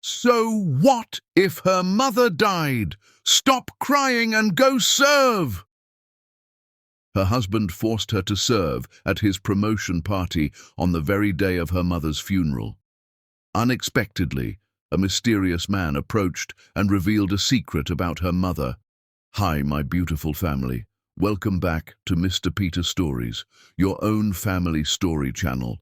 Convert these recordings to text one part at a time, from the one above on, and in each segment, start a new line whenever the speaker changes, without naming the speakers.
So what if her mother died? Stop crying and go serve! Her husband forced her to serve at his promotion party on the very day of her mother's funeral. Unexpectedly, a mysterious man approached and revealed a secret about her mother. "Hi, my beautiful family. Welcome back to Mr. Peter Stories, your own family story channel.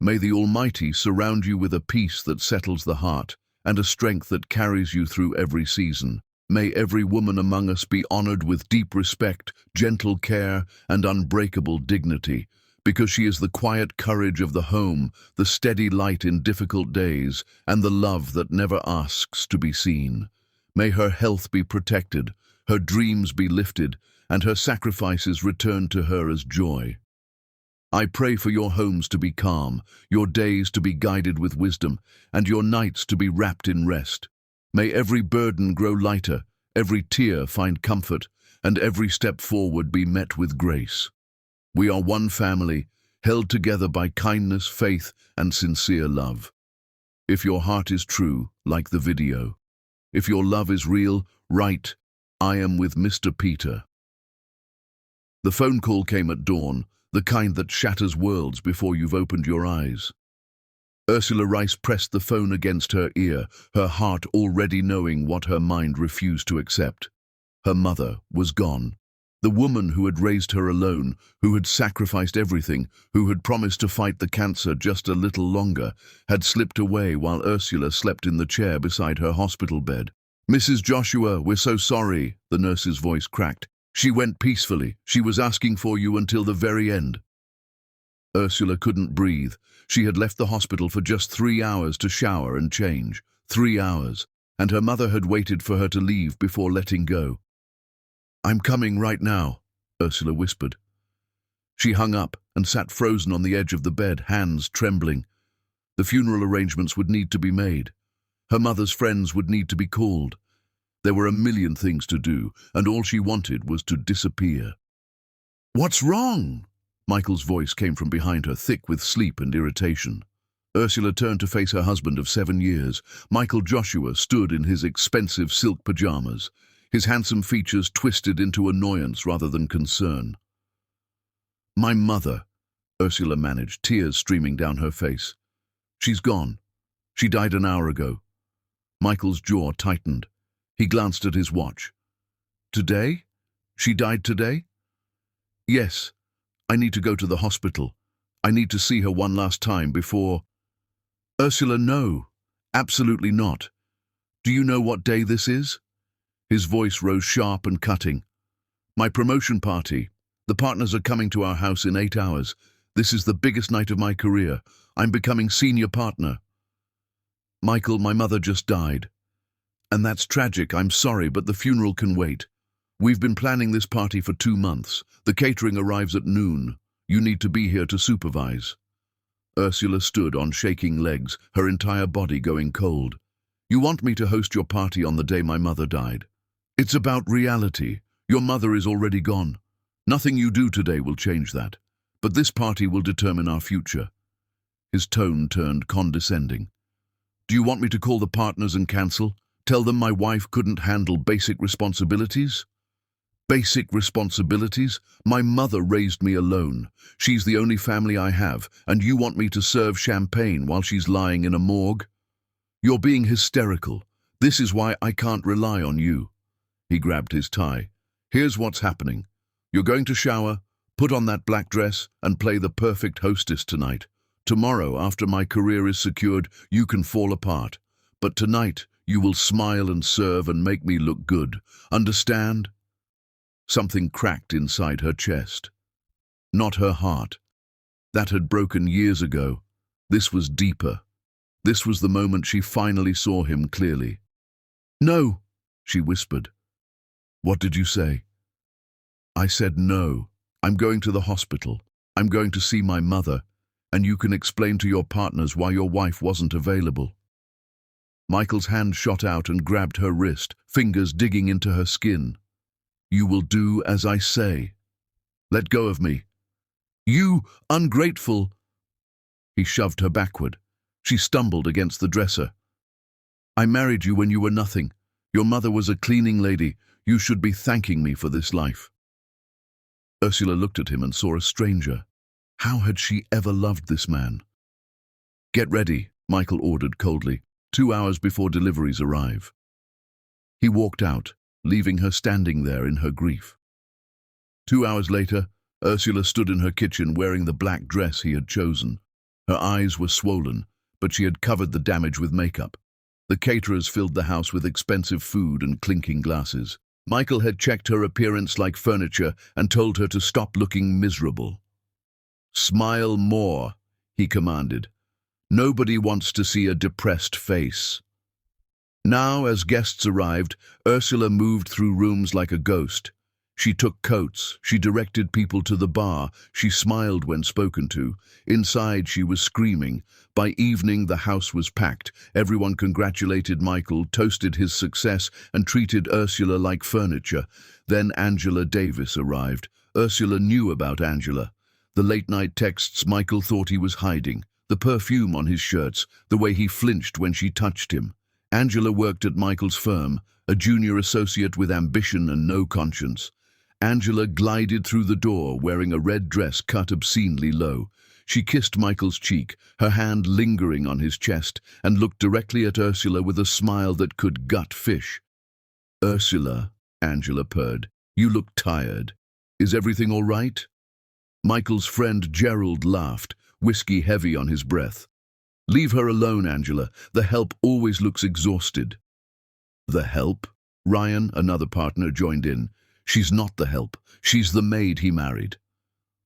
May the Almighty surround you with a peace that settles the heart and a strength that carries you through every season. May every woman among us be honored with deep respect, gentle care, and unbreakable dignity, because she is the quiet courage of the home, the steady light in difficult days, and the love that never asks to be seen. May her health be protected, her dreams be lifted, and her sacrifices returned to her as joy. I pray for your homes to be calm, your days to be guided with wisdom, and your nights to be wrapped in rest. May every burden grow lighter, every tear find comfort, and every step forward be met with grace. We are one family, held together by kindness, faith, and sincere love. If your heart is true, like the video. If your love is real, write, "I am with Mr. Peter." The phone call came at dawn, the kind that shatters worlds before you've opened your eyes. Ursula Rice pressed the phone against her ear, her heart already knowing what her mind refused to accept. Her mother was gone. The woman who had raised her alone, who had sacrificed everything, who had promised to fight the cancer just a little longer, had slipped away while Ursula slept in the chair beside her hospital bed. "Mrs. Joshua, we're so sorry," the nurse's voice cracked. "She went peacefully. She was asking for you until the very end." Ursula couldn't breathe. She had left the hospital for just 3 hours to shower and change. 3 hours. And her mother had waited for her to leave before letting go. "I'm coming right now," Ursula whispered. She hung up and sat frozen on the edge of the bed, hands trembling. The funeral arrangements would need to be made. Her mother's friends would need to be called. There were a million things to do, and all she wanted was to disappear. "What's wrong?" Michael's voice came from behind her, thick with sleep and irritation. Ursula turned to face her husband of 7 years. Michael Joshua stood in his expensive silk pajamas, his handsome features twisted into annoyance rather than concern. "My mother," Ursula managed, tears streaming down her face. "She's gone. She died an hour ago." Michael's jaw tightened. He glanced at his watch. "Today? She died today?" "Yes. I need to go to the hospital. I need to see her one last time before—" "Ursula, no. Absolutely not. Do you know what day this is?" His voice rose sharp and cutting. "My promotion party. The partners are coming to our house in 8 hours. This is the biggest night of my career. I'm becoming senior partner." "Michael, my mother just died. And that's tragic, I'm sorry, but the funeral can wait. We've been planning this party for 2 months. The catering arrives at noon. You need to be here to supervise." Ursula stood on shaking legs, her entire body going cold. "You want me to host your party on the day my mother died? It's about reality. Your mother is already gone. Nothing you do today will change that. But this party will determine our future." His tone turned condescending. "Do you want me to call the partners and cancel? Tell them my wife couldn't handle basic responsibilities?" "Basic responsibilities? My mother raised me alone. She's the only family I have, and you want me to serve champagne while she's lying in a morgue? You're being hysterical. This is why I can't rely on you." He grabbed his tie. "Here's what's happening. You're going to shower, put on that black dress, and play the perfect hostess tonight. Tomorrow, after my career is secured, you can fall apart. But tonight, you will smile and serve and make me look good. Understand?" Something cracked inside her chest. Not her heart. That had broken years ago. This was deeper. This was the moment she finally saw him clearly. "No," she whispered. "What did you say?" "I said no. I'm going to the hospital. I'm going to see my mother, and you can explain to your partners why your wife wasn't available." Michael's hand shot out and grabbed her wrist, fingers digging into her skin. "You will do as I say. Let go of me." "You ungrateful—" He shoved her backward. She stumbled against the dresser. I married you when you were nothing. Your mother was a cleaning lady. You should be thanking me for this life." Ursula looked at him and saw a stranger. How had she ever loved this man? "Get ready," Michael ordered coldly, 2 hours before deliveries arrive. He walked out, leaving her standing there in her grief. 2 hours later, Ursula stood in her kitchen wearing the black dress he had chosen. Her eyes were swollen, but she had covered the damage with makeup. The caterers filled the house with expensive food and clinking glasses. Michael had checked her appearance like furniture and told her to stop looking miserable. "Smile more," he commanded. "Nobody wants to see a depressed face." Now, as guests arrived, Ursula moved through rooms like a ghost. She took coats, she directed people to the bar, she smiled when spoken to. Inside, she was screaming. By evening, the house was packed. Everyone congratulated Michael, toasted his success, and treated Ursula like furniture. Then Angela Davis arrived. Ursula knew about Angela. The late-night texts Michael thought he was hiding, the perfume on his shirts, the way he flinched when she touched him. Angela worked at Michael's firm, a junior associate with ambition and no conscience. Angela glided through the door wearing a red dress cut obscenely low. She kissed Michael's cheek, her hand lingering on his chest, and looked directly at Ursula with a smile that could gut fish. "Ursula," Angela purred, "you look tired. Is everything all right?" Michael's friend Gerald laughed, whiskey heavy on his breath. "Leave her alone, Angela. The help always looks exhausted." "The help?" Ryan, another partner, joined in. "She's not the help. She's the maid he married."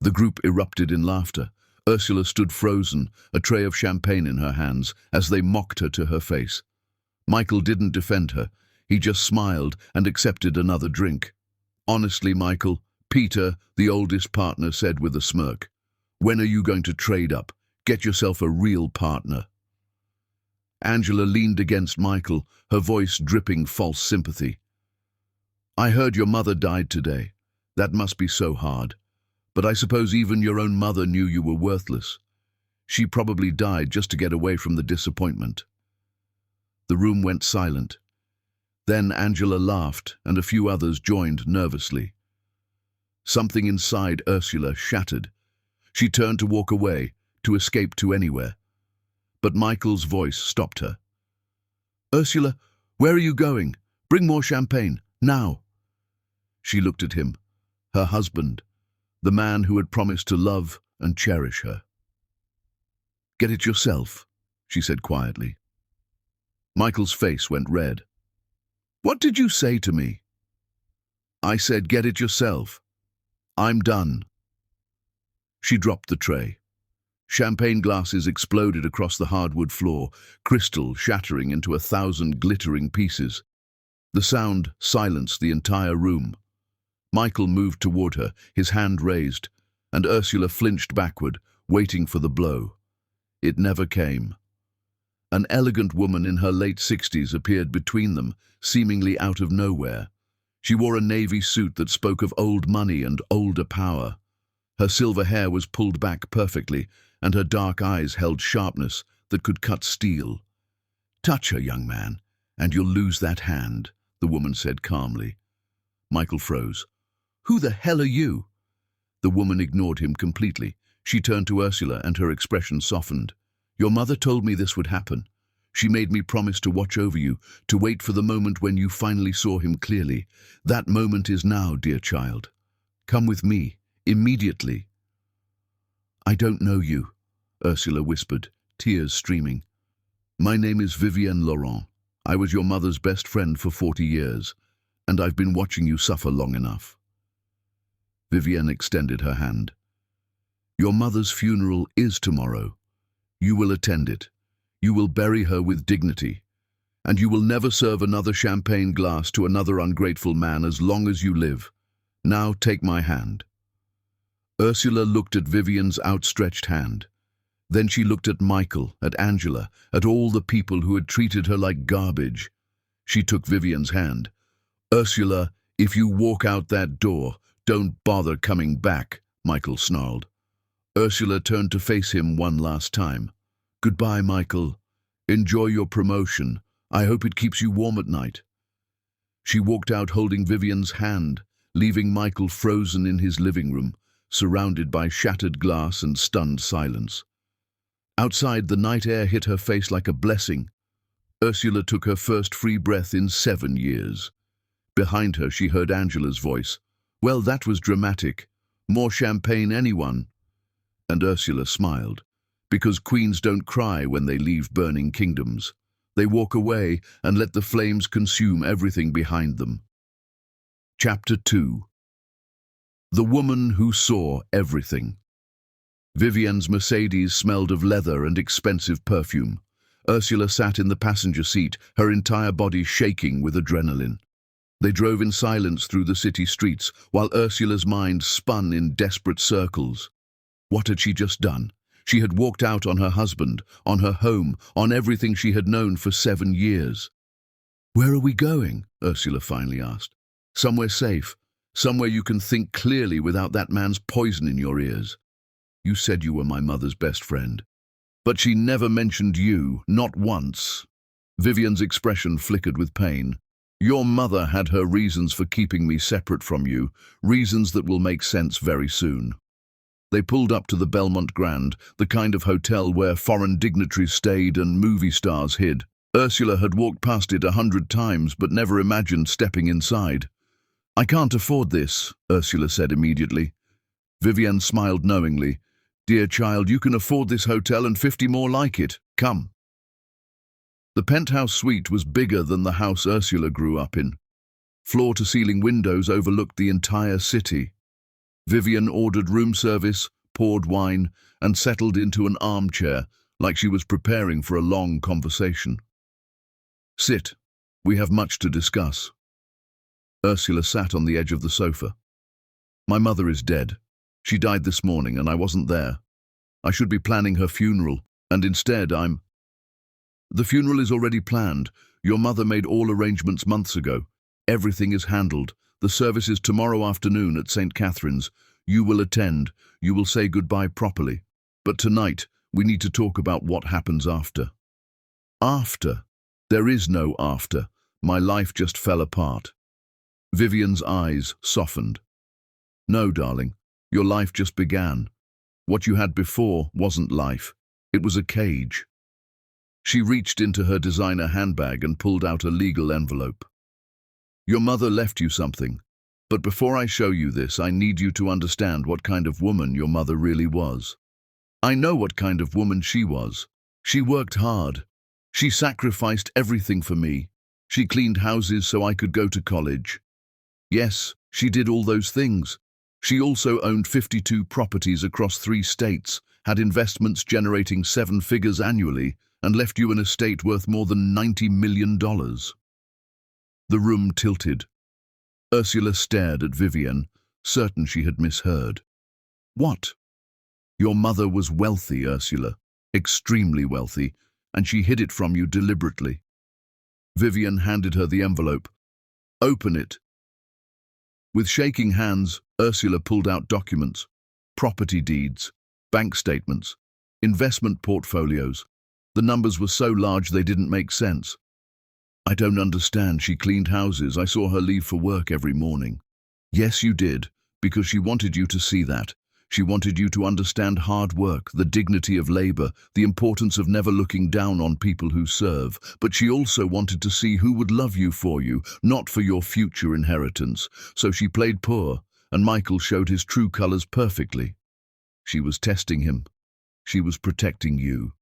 The group erupted in laughter. Ursula stood frozen, a tray of champagne in her hands, as they mocked her to her face. Michael didn't defend her. He just smiled and accepted another drink. "Honestly, Michael," Peter, the oldest partner, said with a smirk, "when are you going to trade up? Get yourself a real partner." Angela leaned against Michael, her voice dripping false sympathy. "I heard your mother died today. That must be so hard. But I suppose even your own mother knew you were worthless. She probably died just to get away from the disappointment." The room went silent. Then Angela laughed, and a few others joined nervously. Something inside Ursula shattered. She turned to walk away, to escape to anywhere. But Michael's voice stopped her. "Ursula, where are you going? Bring more champagne, now." She looked at him, her husband, the man who had promised to love and cherish her. "Get it yourself," she said quietly. Michael's face went red. "What did you say to me?" "I said get it yourself. I'm done." She dropped the tray. Champagne glasses exploded across the hardwood floor, crystal shattering into 1,000 glittering pieces. The sound silenced the entire room. Michael moved toward her, his hand raised, and Ursula flinched backward, waiting for the blow. It never came. An elegant woman in her late 60s appeared between them, seemingly out of nowhere. She wore a navy suit that spoke of old money and older power. Her silver hair was pulled back perfectly, and her dark eyes held sharpness that could cut steel. "Touch her, young man, and you'll lose that hand," the woman said calmly. Michael froze. "Who the hell are you?" The woman ignored him completely. She turned to Ursula, and her expression softened. "Your mother told me this would happen. She made me promise to watch over you, to wait for the moment when you finally saw him clearly. That moment is now, dear child. Come with me, immediately." "I don't know you," Ursula whispered, tears streaming. "My name is Vivienne Laurent. I was your mother's best friend for 40 years, and I've been watching you suffer long enough." Vivienne extended her hand. "Your mother's funeral is tomorrow. You will attend it. You will bury her with dignity. And you will never serve another champagne glass to another ungrateful man as long as you live. Now take my hand." Ursula looked at Vivienne's outstretched hand. Then she looked at Michael, at Angela, at all the people who had treated her like garbage. She took Vivienne's hand. "Ursula, if you walk out that door, don't bother coming back," Michael snarled. Ursula turned to face him one last time. "Goodbye, Michael. Enjoy your promotion. I hope it keeps you warm at night." She walked out holding Vivian's hand, leaving Michael frozen in his living room, surrounded by shattered glass and stunned silence. Outside, the night air hit her face like a blessing. Ursula took her first free breath in 7 years. Behind her, she heard Angela's voice. "Well, that was dramatic. More champagne, anyone?" And Ursula smiled, because queens don't cry when they leave burning kingdoms. They walk away and let the flames consume everything behind them. Chapter 2. The Woman Who Saw Everything. Vivian's Mercedes smelled of leather and expensive perfume. Ursula sat in the passenger seat, her entire body shaking with adrenaline. They drove in silence through the city streets, while Ursula's mind spun in desperate circles. What had she just done? She had walked out on her husband, on her home, on everything she had known for 7 years. "Where are we going?" Ursula finally asked. "Somewhere safe. Somewhere you can think clearly without that man's poison in your ears. You said you were my mother's best friend. But she never mentioned you, not once." Vivian's expression flickered with pain. "Your mother had her reasons for keeping me separate from you, reasons that will make sense very soon." They pulled up to the Belmont Grand, the kind of hotel where foreign dignitaries stayed and movie stars hid. Ursula had walked past it 100 times but never imagined stepping inside. "I can't afford this," Ursula said immediately. Vivian smiled knowingly. "Dear child, you can afford this hotel and 50 more like it. Come." The penthouse suite was bigger than the house Ursula grew up in. Floor-to-ceiling windows overlooked the entire city. Vivian ordered room service, poured wine, and settled into an armchair like she was preparing for a long conversation. "Sit. We have much to discuss." Ursula sat on the edge of the sofa. "My mother is dead. She died this morning and I wasn't there. I should be planning her funeral, and instead I'm—" "The funeral is already planned. Your mother made all arrangements months ago. Everything is handled. The service is tomorrow afternoon at St. Catherine's. You will attend. You will say goodbye properly. But tonight, we need to talk about what happens after." "After? There is no after. My life just fell apart." Vivian's eyes softened. "No, darling. Your life just began. What you had before wasn't life. It was a cage." She reached into her designer handbag and pulled out a legal envelope. "Your mother left you something. But before I show you this, I need you to understand what kind of woman your mother really was." "I know what kind of woman she was. She worked hard. She sacrificed everything for me. She cleaned houses so I could go to college. Yes, she did all those things. She also owned 52 properties across 3 states, had investments generating 7 figures annually, and left you an estate worth more than $90 million. The room tilted. Ursula stared at Vivian, certain she had misheard. "What?" "Your mother was wealthy, Ursula, extremely wealthy, and she hid it from you deliberately." Vivian handed her the envelope. "Open it." With shaking hands, Ursula pulled out documents, property deeds, bank statements, investment portfolios. The numbers were so large they didn't make sense. "I don't understand. She cleaned houses. I saw her leave for work every morning." "Yes, you did, because she wanted you to see that. She wanted you to understand hard work, the dignity of labor, the importance of never looking down on people who serve. But she also wanted to see who would love you, not for your future inheritance. So she played poor, and Michael showed his true colors perfectly. She was testing him. She was protecting you.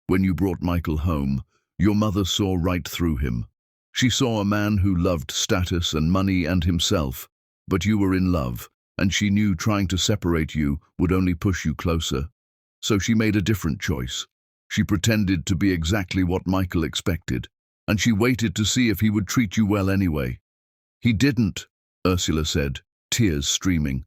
When you brought Michael home, your mother saw right through him. She saw a man who loved status and money and himself. But you were in love, and she knew trying to separate you would only push you closer. So she made a different choice. She pretended to be exactly what Michael expected, and she waited to see if he would treat you well anyway. "He didn't," Ursula said, tears streaming.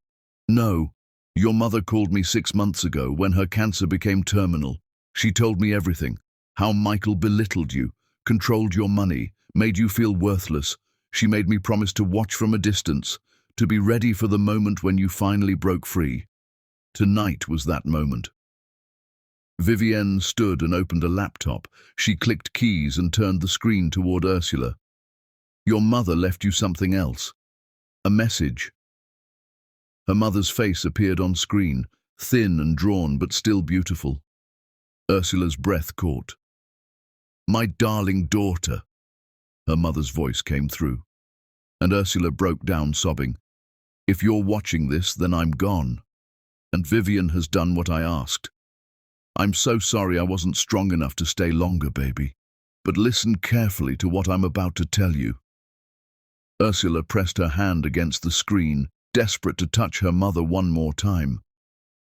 "No. Your mother called me 6 months ago when her cancer became terminal. She told me everything. How Michael belittled you, controlled your money, made you feel worthless. She made me promise to watch from a distance, to be ready for the moment when you finally broke free. Tonight was that moment." Vivienne stood and opened a laptop. She clicked keys and turned the screen toward Ursula. Your mother left you something else. A message. Her mother's face appeared on screen, thin and drawn but still beautiful. Ursula's breath caught. My darling daughter. Her mother's voice came through, and Ursula broke down sobbing. If you're watching this, then I'm gone. And Vivienne has done what I asked. I'm so sorry I wasn't strong enough to stay longer, baby. But listen carefully to what I'm about to tell you. Ursula pressed her hand against the screen, desperate to touch her mother one more time.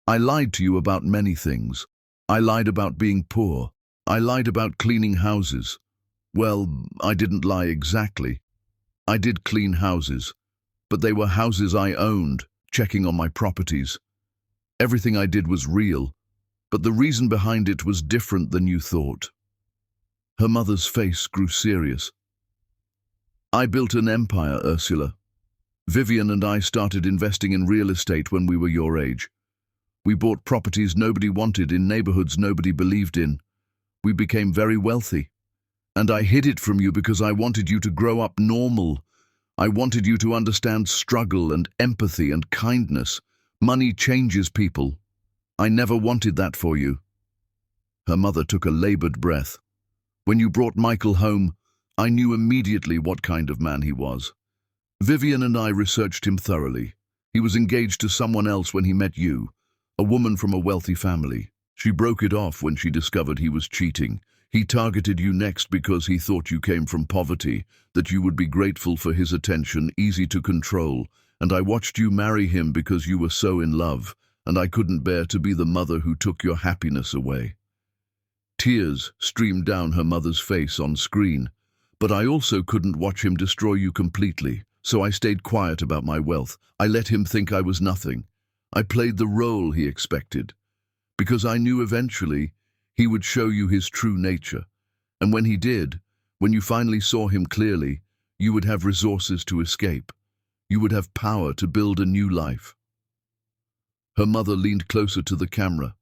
I lied to you about many things. I lied about being poor. I lied about cleaning houses. Well, I didn't lie exactly. I did clean houses, but they were houses I owned, checking on my properties. Everything I did was real, but the reason behind it was different than you thought. Her mother's face grew serious. I built an empire, Ursula. Vivienne and I started investing in real estate when we were your age. We bought properties nobody wanted in neighborhoods nobody believed in. We became very wealthy. And I hid it from you because I wanted you to grow up normal. I wanted you to understand struggle and empathy and kindness. Money changes people. I never wanted that for you. Her mother took a labored breath. When you brought Michael home, I knew immediately what kind of man he was. Vivienne and I researched him thoroughly. He was engaged to someone else when he met you, a woman from a wealthy family. She broke it off when she discovered he was cheating. He targeted you next because he thought you came from poverty, that you would be grateful for his attention, easy to control, and I watched you marry him because you were so in love, and I couldn't bear to be the mother who took your happiness away. Tears streamed down her mother's face on screen, but I also couldn't watch him destroy you completely, so I stayed quiet about my wealth. I let him think I was nothing. I played the role he expected, because I knew eventually he would show you his true nature, and when he did, when you finally saw him clearly, you would have resources to escape. You would have power to build a new life. Her mother leaned closer to the camera.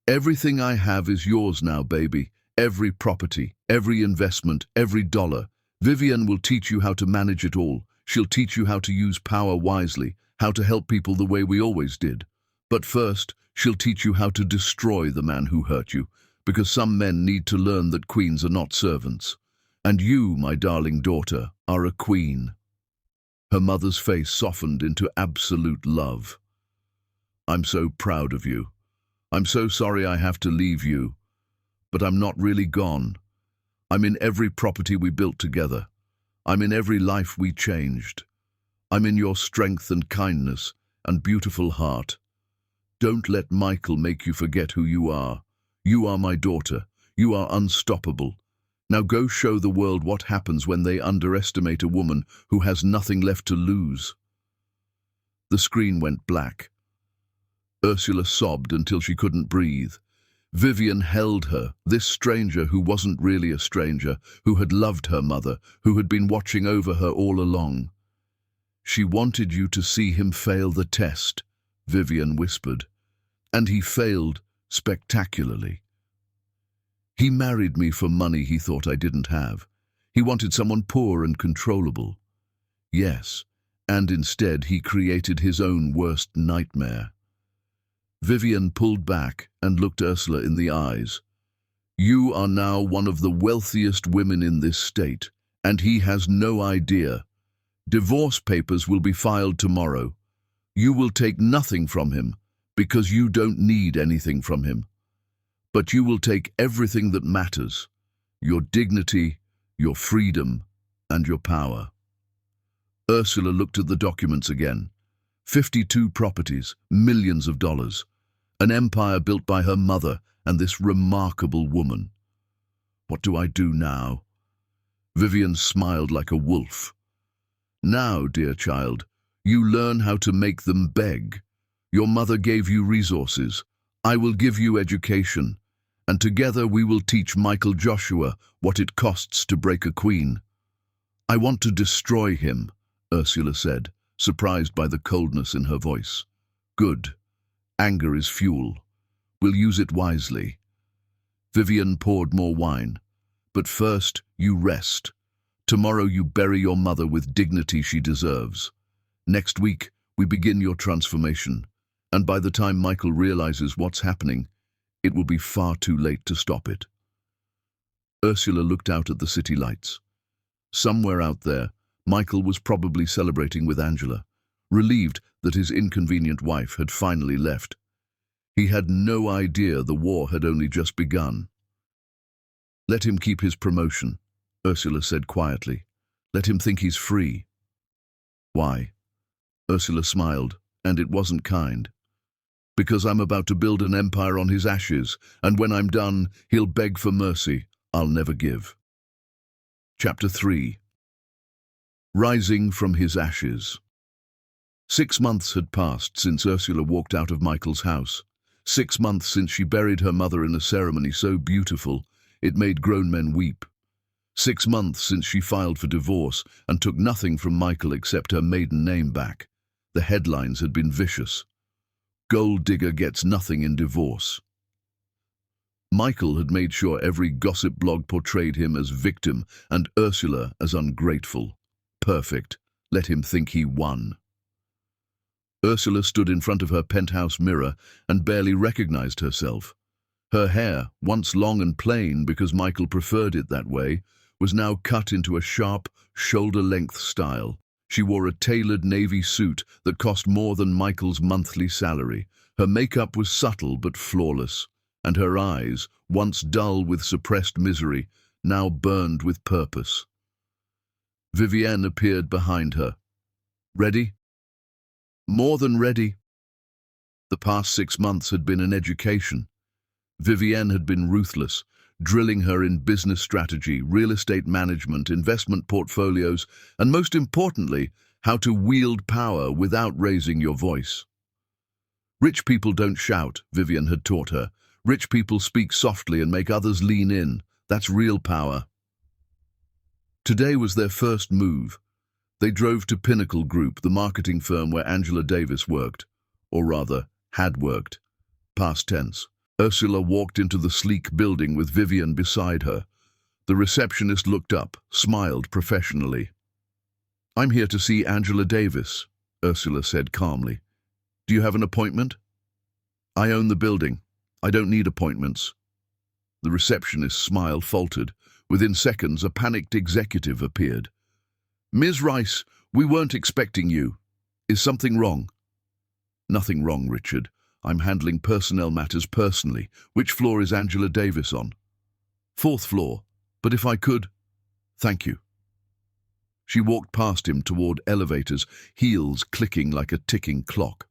Everything I have is yours now, baby. Every property, every investment, every dollar. Vivienne will teach you how to manage it all. She'll teach you how to use power wisely, how to help people the way we always did. But first, she'll teach you how to destroy the man who hurt you, because some men need to learn that queens are not servants. And you, my darling daughter, are a queen. Her mother's face softened into absolute love. I'm so proud of you. I'm so sorry I have to leave you, but I'm not really gone. I'm in every property we built together. I'm in every life we changed. I'm in your strength and kindness and beautiful heart. Don't let Michael make you forget who you are. You are my daughter. You are unstoppable. Now go show the world what happens when they underestimate a woman who has nothing left to lose. The screen went black. Ursula sobbed until she couldn't breathe. Vivienne held her, this stranger who wasn't really a stranger, who had loved her mother, who had been watching over her all along. She wanted you to see him fail the test, Vivienne whispered. And he failed spectacularly. He married me for money he thought I didn't have. He wanted someone poor and controllable. Yes, and instead he created his own worst nightmare. Vivienne pulled back and looked Ursula in the eyes. You are now one of the wealthiest women in this state, and he has no idea. Divorce papers will be filed tomorrow. You will take nothing from him, because you don't need anything from him. But you will take everything that matters, your dignity, your freedom, and your power. Ursula looked at the documents again. 52 properties, millions of dollars. An empire built by her mother and this remarkable woman. What do I do now? Vivienne smiled like a wolf. Now, dear child, you learn how to make them beg. Your mother gave you resources. I will give you education. And together we will teach Michael Joshua what it costs to break a queen. I want to destroy him, Ursula said, surprised by the coldness in her voice. Good. Anger is fuel. We'll use it wisely." Vivian poured more wine. "But first, you rest. Tomorrow you bury your mother with dignity she deserves. Next week, we begin your transformation. And by the time Michael realizes what's happening, it will be far too late to stop it." Ursula looked out at the city lights. Somewhere out there, Michael was probably celebrating with Angela, relieved that his inconvenient wife had finally left. He had no idea the war had only just begun. "Let him keep his promotion," Ursula said quietly. "Let him think he's free." "Why?" Ursula smiled, and it wasn't kind. "Because I'm about to build an empire on his ashes, and when I'm done, he'll beg for mercy I'll never give." Chapter 3. Rising from his ashes. 6 months had passed since Ursula walked out of Michael's house. 6 months since she buried her mother in a ceremony so beautiful it made grown men weep. 6 months since she filed for divorce and took nothing from Michael except her maiden name back. The headlines had been vicious. "Gold digger gets nothing in divorce." Michael had made sure every gossip blog portrayed him as victim and Ursula as ungrateful. Perfect. Let him think he won. Ursula stood in front of her penthouse mirror and barely recognized herself. Her hair, once long and plain because Michael preferred it that way, was now cut into a sharp, shoulder-length style. She wore a tailored navy suit that cost more than Michael's monthly salary. Her makeup was subtle but flawless, and her eyes, once dull with suppressed misery, now burned with purpose. Vivienne appeared behind her. "Ready?" "More than ready." The past 6 months had been an education. Vivienne had been ruthless, drilling her in business strategy, real estate management, investment portfolios, and most importantly, how to wield power without raising your voice. "Rich people don't shout," Vivienne had taught her. "Rich people speak softly and make others lean in. That's real power." Today was their first move. They drove to Pinnacle Group, the marketing firm where Angela Davis worked, or rather, had worked. Past tense. Ursula walked into the sleek building with Vivienne beside her. The receptionist looked up, smiled professionally. "I'm here to see Angela Davis," Ursula said calmly. "Do you have an appointment?" "I own the building. I don't need appointments." The receptionist's smile faltered. Within seconds, a panicked executive appeared. "Ms. Rice, we weren't expecting you. Is something wrong?" "Nothing wrong, Richard. I'm handling personnel matters personally. Which floor is Angela Davis on?" "4th floor. But if I could—" "Thank you." She walked past him toward elevators, heels clicking like a ticking clock.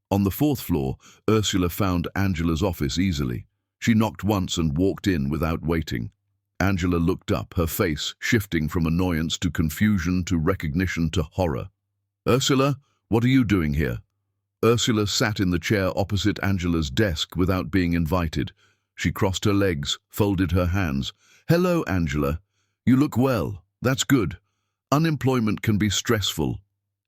On the 4th floor, Ursula found Angela's office easily. She knocked once and walked in without waiting. Angela looked up, her face shifting from annoyance to confusion to recognition to horror. "Ursula, what are you doing here?" Ursula sat in the chair opposite Angela's desk without being invited. She crossed her legs, folded her hands. "Hello, Angela. You look well. That's good. Unemployment can be stressful."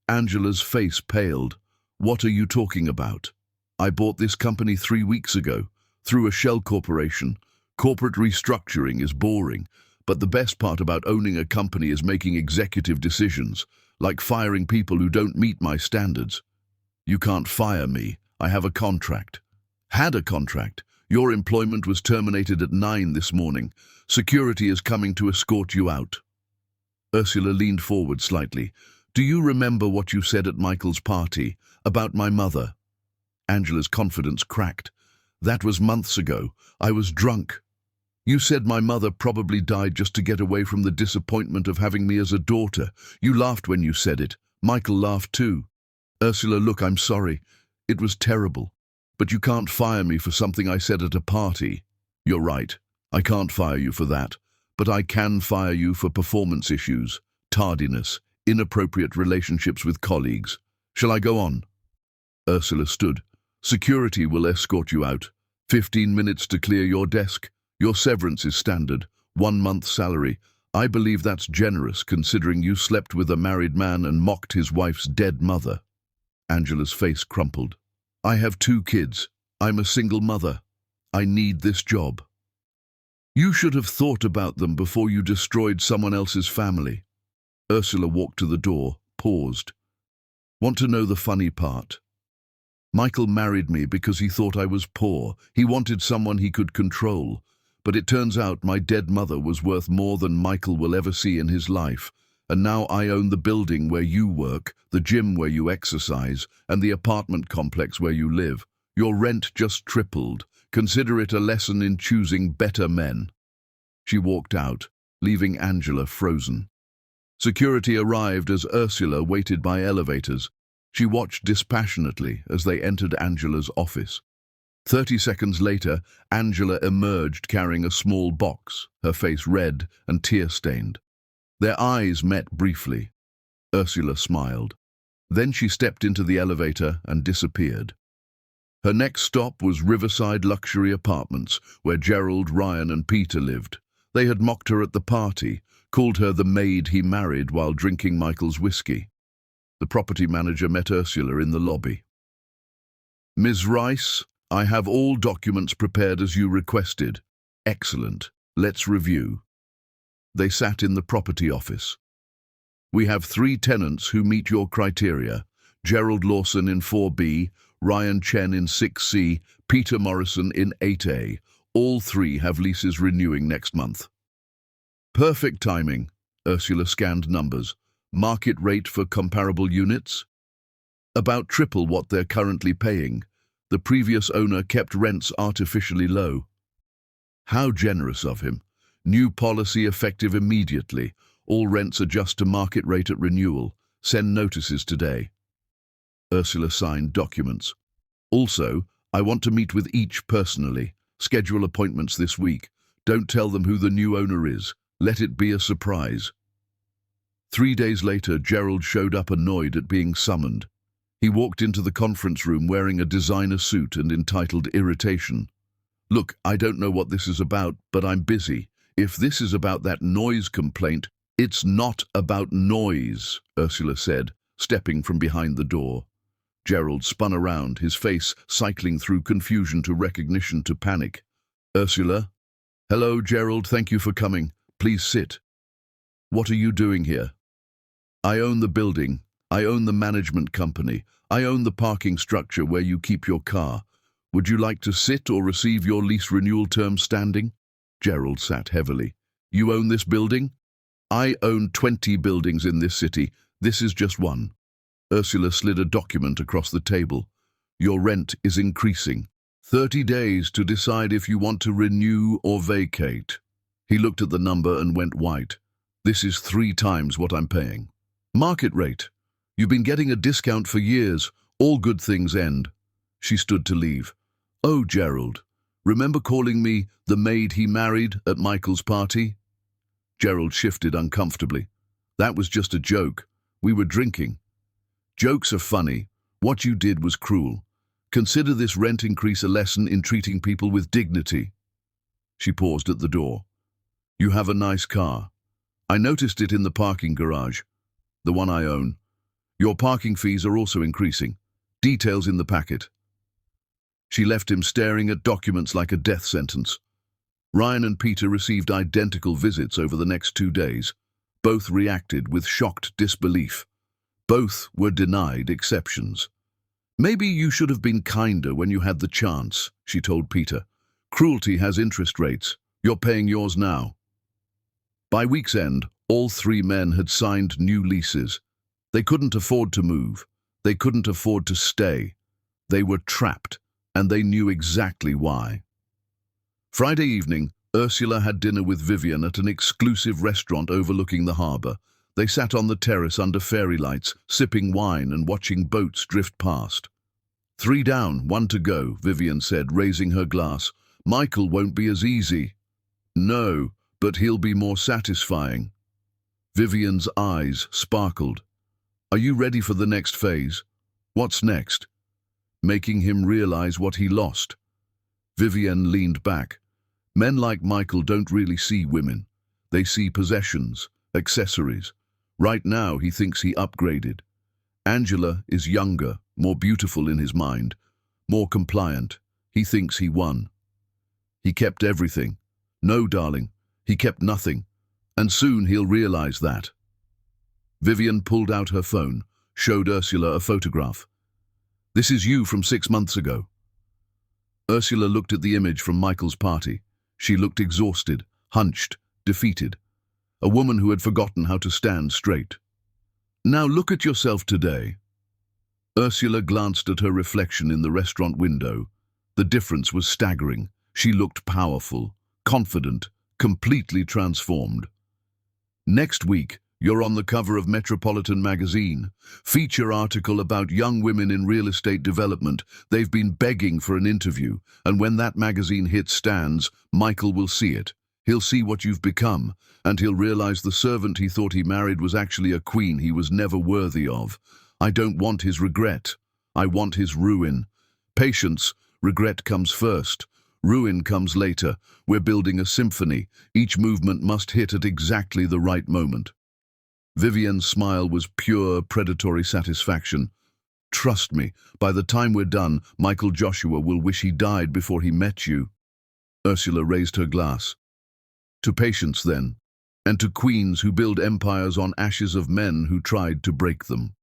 Angela's face paled. "What are you talking about?" "I bought this company 3 weeks ago, through a shell corporation. Corporate restructuring is boring, but the best part about owning a company is making executive decisions, like firing people who don't meet my standards." "You can't fire me. I have a contract." "Had a contract. Your employment was terminated at 9 this morning. Security is coming to escort you out." Ursula leaned forward slightly. "Do you remember what you said at Michael's party about my mother?" Angela's confidence cracked. "That was months ago. I was drunk. You said my mother probably died just to get away from the disappointment of having me as a daughter. You laughed when you said it. Michael laughed too." "Ursula, look, I'm sorry. It was terrible. But you can't fire me for something I said at a party." "You're right. I can't fire you for that. But I can fire you for performance issues, tardiness, inappropriate relationships with colleagues. Shall I go on?" Ursula stood. "Security will escort you out. 15 minutes to clear your desk. Your severance is standard. 1 month's salary. I believe that's generous considering you slept with a married man and mocked his wife's dead mother." Angela's face crumpled. "I have 2 kids. I'm a single mother." I need this job. You should have thought about them before you destroyed someone else's family. Ursula walked to the door, paused. Want to know the funny part? Michael married me because he thought I was poor. He wanted someone he could control. But it turns out my dead mother was worth more than Michael will ever see in his life. And now I own the building where you work, the gym where you exercise, and the apartment complex where you live. Your rent just tripled. Consider it a lesson in choosing better men. She walked out, leaving Angela frozen. Security arrived as Ursula waited by elevators. She watched dispassionately as they entered Angela's office. 30 seconds later, Angela emerged carrying a small box, her face red and tear-stained. Their eyes met briefly. Ursula smiled. Then she stepped into the elevator and disappeared. Her next stop was Riverside Luxury Apartments, where Gerald, Ryan and Peter lived. They had mocked her at the party, called her the maid he married while drinking Michael's whiskey. The property manager met Ursula in the lobby. Ms. Rice, I have all documents prepared as you requested. Excellent. Let's review. They sat in the property office. We have 3 tenants who meet your criteria. Gerald Lawson in 4B, Ryan Chen in 6C, Peter Morrison in 8A. All 3 have leases renewing next month. Perfect timing. Ursula scanned numbers. Market rate for comparable units? About triple what they're currently paying. The previous owner kept rents artificially low. How generous of him. New policy effective immediately. All rents adjust to market rate at renewal. Send notices today. Ursula signed documents. Also, I want to meet with each personally. Schedule appointments this week. Don't tell them who the new owner is. Let it be a surprise. 3 days later, Gerald showed up annoyed at being summoned. He walked into the conference room wearing a designer suit and entitled Irritation. Look, I don't know what this is about, but I'm busy. If this is about that noise complaint, it's not about noise, Ursula said, stepping from behind the door. Gerald spun around, his face cycling through confusion to recognition to panic. Ursula? Hello, Gerald, thank you for coming. Please sit. What are you doing here? I own the building. I own the management company. I own the parking structure where you keep your car. Would you like to sit or receive your lease renewal term standing? Gerald sat heavily. You own this building? I own 20 buildings in this city. This is just one. Ursula slid a document across the table. Your rent is increasing. 30 days to decide if you want to renew or vacate. He looked at the number and went white. This is 3 times what I'm paying. Market rate. You've been getting a discount for years. All good things end. She stood to leave. Oh, Gerald, remember calling me the maid he married at Michael's party? Gerald shifted uncomfortably. That was just a joke. We were drinking. Jokes are funny. What you did was cruel. Consider this rent increase a lesson in treating people with dignity. She paused at the door. You have a nice car. I noticed it in the parking garage, the one I own. Your parking fees are also increasing. Details in the packet. She left him staring at documents like a death sentence. Ryan and Peter received identical visits over the next 2 days. Both reacted with shocked disbelief. Both were denied exceptions. Maybe you should have been kinder when you had the chance, she told Peter. Cruelty has interest rates. You're paying yours now. By week's end, all 3 men had signed new leases. They couldn't afford to move. They couldn't afford to stay. They were trapped, and they knew exactly why. Friday evening, Ursula had dinner with Vivian at an exclusive restaurant overlooking the harbour. They sat on the terrace under fairy lights, sipping wine and watching boats drift past. 3 down, 1 to go, Vivian said, raising her glass. Michael won't be as easy. No, but he'll be more satisfying. Vivian's eyes sparkled. Are you ready for the next phase? What's next? Making him realize what he lost. Vivian leaned back. Men like Michael don't really see women. They see possessions, accessories. Right now, he thinks he upgraded. Angela is younger, more beautiful in his mind, more compliant. He thinks he won. He kept everything. No, darling, he kept nothing. And soon he'll realize that. Vivian pulled out her phone, showed Ursula a photograph. This is you from 6 months ago. Ursula looked at the image from Michael's party. She looked exhausted, hunched, defeated. A woman who had forgotten how to stand straight. Now look at yourself today. Ursula glanced at her reflection in the restaurant window. The difference was staggering. She looked powerful, confident, completely transformed. Next week, you're on the cover of Metropolitan magazine. Feature article about young women in real estate development. They've been begging for an interview, and when that magazine hits stands, Michael will see it. He'll see what you've become, and he'll realize the servant he thought he married was actually a queen he was never worthy of. I don't want his regret. I want his ruin. Patience, regret comes first. Ruin comes later. We're building a symphony. Each movement must hit at exactly the right moment. Vivian's smile was pure, predatory satisfaction. Trust me, by the time we're done, Michael Joshua will wish he died before he met you. Ursula raised her glass. To patience, then, and to queens who build empires on ashes of men who tried to break them.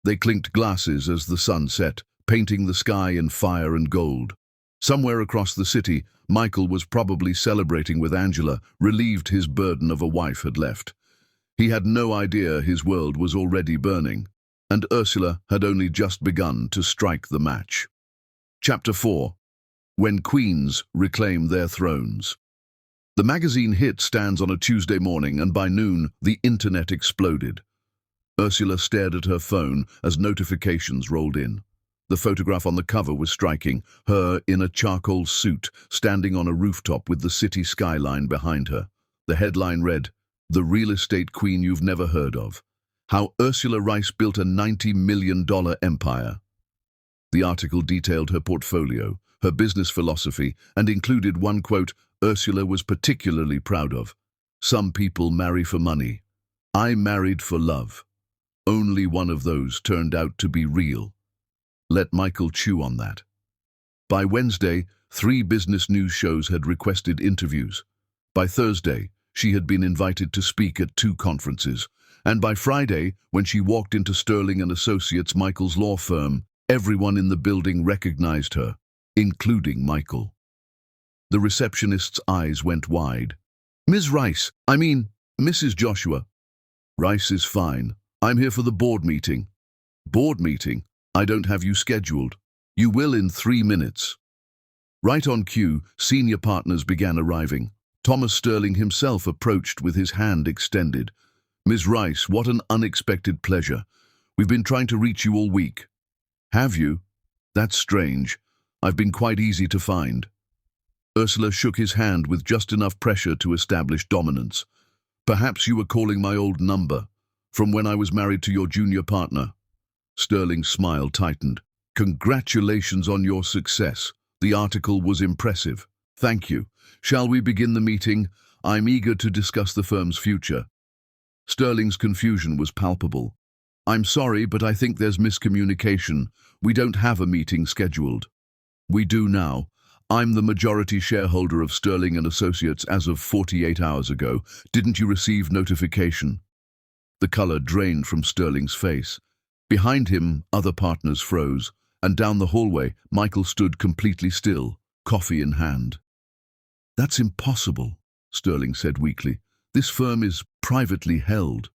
They clinked glasses as the sun set, painting the sky in fire and gold. Somewhere across the city, Michael was probably celebrating with Angela, relieved his burden of a wife had left. He had no idea his world was already burning, and Ursula had only just begun to strike the match. Chapter 4. When Queens Reclaim Their Thrones. The magazine hit stands on a Tuesday morning, and by noon, the internet exploded. Ursula stared at her phone as notifications rolled in. The photograph on the cover was striking, her in a charcoal suit, standing on a rooftop with the city skyline behind her. The headline read, "The Real Estate Queen You've Never Heard Of. How Ursula Rice Built a $90 million Empire." The article detailed her portfolio, her business philosophy, and included one quote Ursula was particularly proud of. "Some people marry for money. I married for love. Only one of those turned out to be real." Let Michael chew on that. By Wednesday, 3 business news shows had requested interviews. By Thursday, she had been invited to speak at 2 conferences. And by Friday, when she walked into Sterling & Associates, Michael's law firm, everyone in the building recognized her, including Michael. The receptionist's eyes went wide. "Ms. Rice, I mean, Mrs. Joshua." "Rice is fine. I'm here for the board meeting." "Board meeting? I don't have you scheduled." "You will in 3 minutes." Right on cue, senior partners began arriving. Thomas Sterling himself approached with his hand extended. "Ms. Rice, what an unexpected pleasure. We've been trying to reach you all week." "Have you? That's strange. I've been quite easy to find." Ursula shook his hand with just enough pressure to establish dominance. "Perhaps you were calling my old number, from when I was married to your junior partner." Sterling's smile tightened. "Congratulations on your success. The article was impressive." "Thank you. Shall we begin the meeting? I'm eager to discuss the firm's future." Sterling's confusion was palpable. "I'm sorry, but I think there's miscommunication. We don't have a meeting scheduled." "We do now. I'm the majority shareholder of Sterling & Associates as of 48 hours ago. Didn't you receive notification?" The color drained from Sterling's face. Behind him, other partners froze, and down the hallway, Michael stood completely still, coffee in hand. "That's impossible," Sterling said weakly. "This firm is privately held."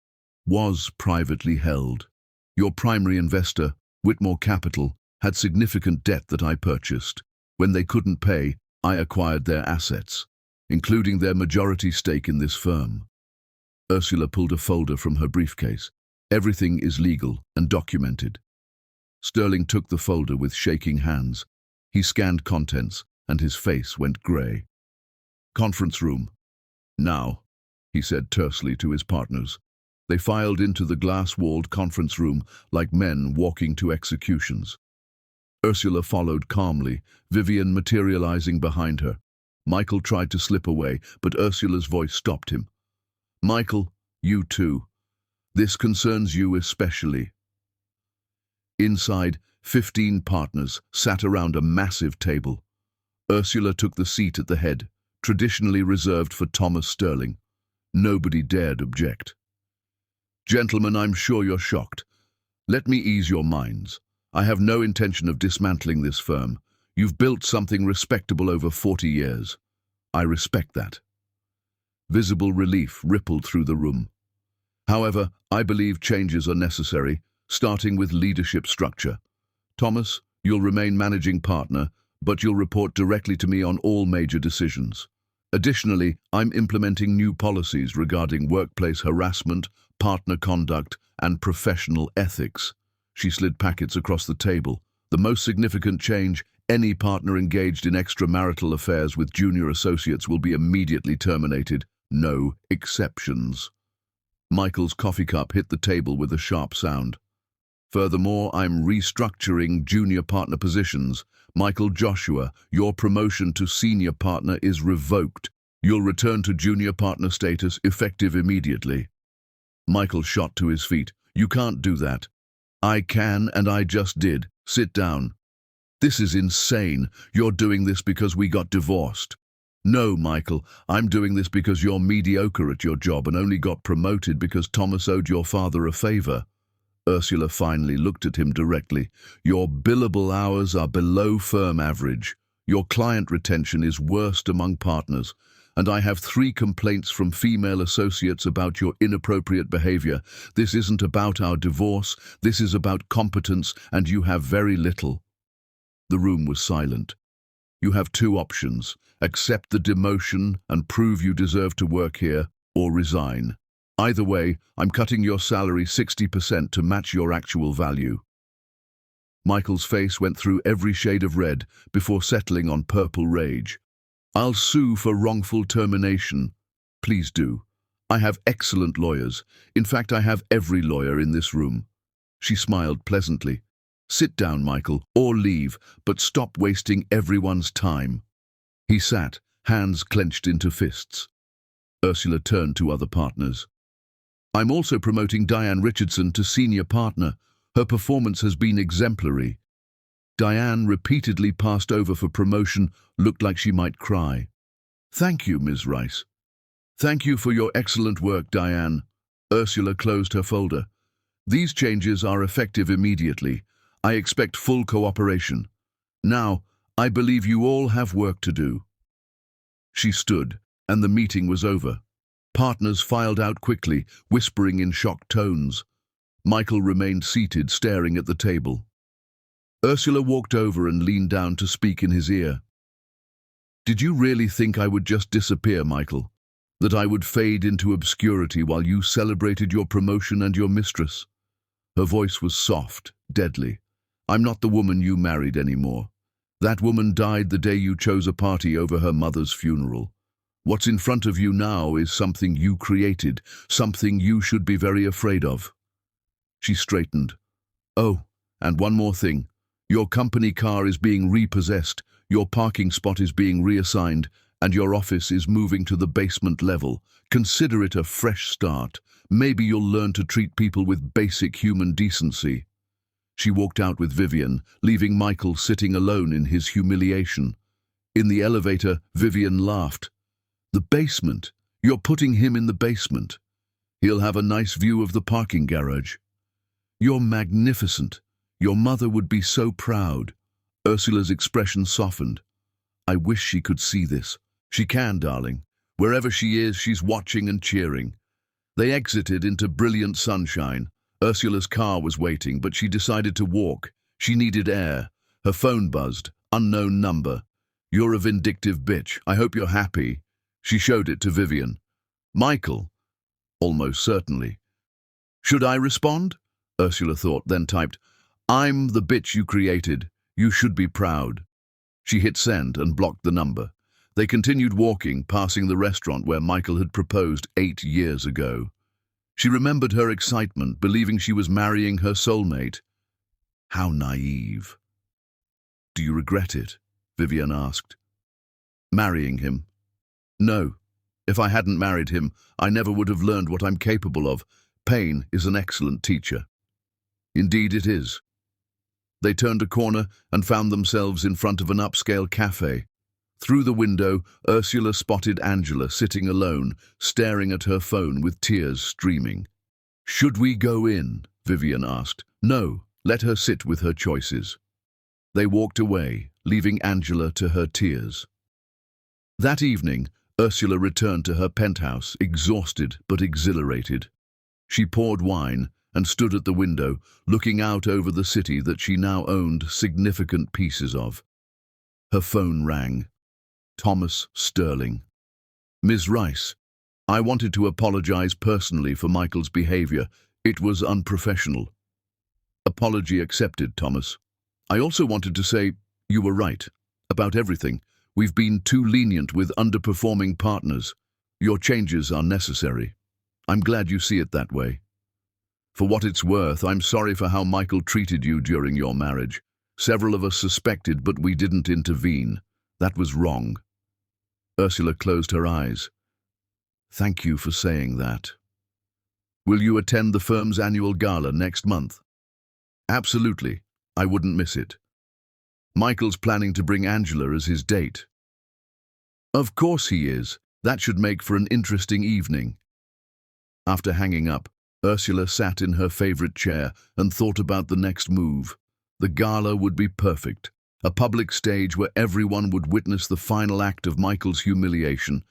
"Was privately held. Your primary investor, Whitmore Capital, had significant debt that I purchased. When they couldn't pay, I acquired their assets, including their majority stake in this firm." Ursula pulled a folder from her briefcase. "Everything is legal and documented." Sterling took the folder with shaking hands. He scanned contents, and his face went grey. "Conference room. Now," he said tersely to his partners. They filed into the glass-walled conference room like men walking to executions. Ursula followed calmly, Vivian materializing behind her. Michael tried to slip away, but Ursula's voice stopped him. "Michael, you too. This concerns you especially." Inside, 15 partners sat around a massive table. Ursula took the seat at the head, traditionally reserved for Thomas Sterling. Nobody dared object. "Gentlemen, I'm sure you're shocked. Let me ease your minds. I have no intention of dismantling this firm. You've built something respectable over 40 years. I respect that." Visible relief rippled through the room. "However, I believe changes are necessary, starting with leadership structure. Thomas, you'll remain managing partner, but you'll report directly to me on all major decisions. Additionally, I'm implementing new policies regarding workplace harassment, partner conduct, and professional ethics." She slid packets across the table. "The most significant change: any partner engaged in extramarital affairs with junior associates will be immediately terminated. No exceptions." Michael's coffee cup hit the table with a sharp sound. "Furthermore, I'm restructuring junior partner positions. Michael Joshua, your promotion to senior partner is revoked. You'll return to junior partner status effective immediately." Michael shot to his feet. "You can't do that." "I can, and I just did. Sit down." "This is insane. You're doing this because we got divorced." "No, Michael, I'm doing this because you're mediocre at your job and only got promoted because Thomas owed your father a favor." Ursula finally looked at him directly. "Your billable hours are below firm average. Your client retention is worst among partners. And I have 3 complaints from female associates about your inappropriate behavior. This isn't about our divorce. This is about competence, and you have very little." The room was silent. "You have 2 options. Accept the demotion and prove you deserve to work here, or resign. Either way, I'm cutting your salary 60% to match your actual value." Michael's face went through every shade of red before settling on purple rage. "I'll sue for wrongful termination." "Please do. I have excellent lawyers. In fact, I have every lawyer in this room." She smiled pleasantly. "Sit down, Michael, or leave, but stop wasting everyone's time." He sat, hands clenched into fists. Ursula turned to other partners. "I'm also promoting Diane Richardson to senior partner. Her performance has been exemplary." Diane, repeatedly passed over for promotion, looked like she might cry. "Thank you, Ms. Rice." "Thank you for your excellent work, Diane." Ursula closed her folder. "These changes are effective immediately. I expect full cooperation. Now, I believe you all have work to do." She stood, and the meeting was over. Partners filed out quickly, whispering in shocked tones. Michael remained seated, staring at the table. Ursula walked over and leaned down to speak in his ear. "Did you really think I would just disappear, Michael? That I would fade into obscurity while you celebrated your promotion and your mistress?" Her voice was soft, deadly. "I'm not the woman you married anymore. That woman died the day you chose a party over her mother's funeral. What's in front of you now is something you created, something you should be very afraid of." She straightened. "Oh, and one more thing. Your company car is being repossessed, your parking spot is being reassigned, and your office is moving to the basement level. Consider it a fresh start. Maybe you'll learn to treat people with basic human decency." She walked out with Vivian, leaving Michael sitting alone in his humiliation. In the elevator, Vivian laughed. "The basement? You're putting him in the basement. He'll have a nice view of the parking garage." "You're magnificent. Your mother would be so proud." Ursula's expression softened. "I wish she could see this." "She can, darling. Wherever she is, she's watching and cheering." They exited into brilliant sunshine. Ursula's car was waiting, but she decided to walk. She needed air. Her phone buzzed. Unknown number. "You're a vindictive bitch. I hope you're happy." She showed it to Vivian. "Michael?" "Almost certainly." "Should I respond?" Ursula thought, then typed, "I'm the bitch you created. You should be proud." She hit send and blocked the number. They continued walking, passing the restaurant where Michael had proposed 8 years ago. She remembered her excitement, believing she was marrying her soulmate. How naive. "Do you regret it?" Vivian asked. "Marrying him? No. If I hadn't married him, I never would have learned what I'm capable of. Pain is an excellent teacher." "Indeed it is." They turned a corner and found themselves in front of an upscale cafe. Through the window, Ursula spotted Angela sitting alone, staring at her phone with tears streaming. "Should we go in?" Vivian asked. "No, let her sit with her choices." They walked away, leaving Angela to her tears. That evening, Ursula returned to her penthouse, exhausted but exhilarated. She poured wine and stood at the window, looking out over the city that she now owned significant pieces of. Her phone rang. Thomas Sterling. "Ms. Rice, I wanted to apologize personally for Michael's behavior. It was unprofessional." "Apology accepted, Thomas. I also wanted to say you were right about everything. We've been too lenient with underperforming partners. Your changes are necessary. I'm glad you see it that way. For what it's worth, I'm sorry for how Michael treated you during your marriage. Several of us suspected, but we didn't intervene. That was wrong." Ursula closed her eyes. "Thank you for saying that. Will you attend the firm's annual gala next month?" "Absolutely. I wouldn't miss it. Michael's planning to bring Angela as his date." "Of course he is. That should make for an interesting evening." After hanging up, Ursula sat in her favorite chair and thought about the next move. The gala would be perfect, a public stage where everyone would witness the final act of Michael's humiliation.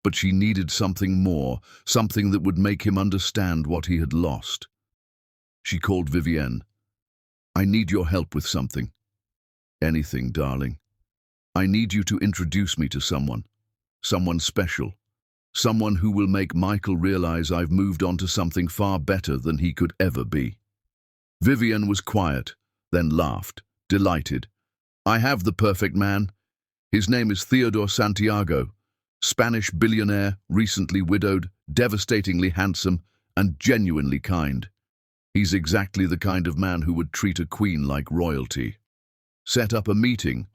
But she needed something more, something that would make him understand what he had lost. She called Vivienne. "I need your help with something." "Anything, darling. I need you to introduce me to someone. Someone special. Someone who will make Michael realize I've moved on to something far better than he could ever be." Vivienne was quiet, then laughed, delighted. "I have the perfect man. His name is Theodore Santiago, Spanish billionaire, recently widowed, devastatingly handsome, and genuinely kind. He's exactly the kind of man who would treat a queen like royalty." "Set up a meeting.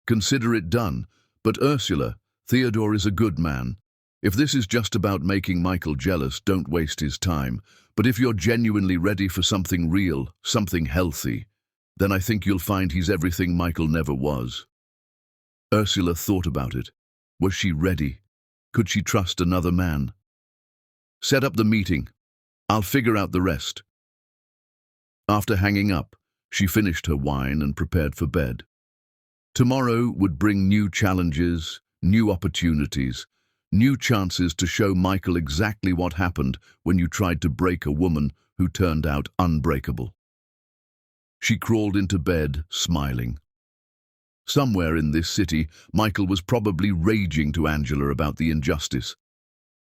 Consider it done. But Ursula, Theodore is a good man. If this is just about making Michael jealous, don't waste his time. But if you're genuinely ready for something real, something healthy, then I think you'll find he's everything Michael never was." Ursula thought about it. Was she ready? Could she trust another man? "Set up the meeting. I'll figure out the rest." After hanging up, she finished her wine and prepared for bed. Tomorrow would bring new challenges, new opportunities, new chances to show Michael exactly what happened when you tried to break a woman who turned out unbreakable. She crawled into bed, smiling. Somewhere in this city, Michael was probably raging to Angela about the injustice.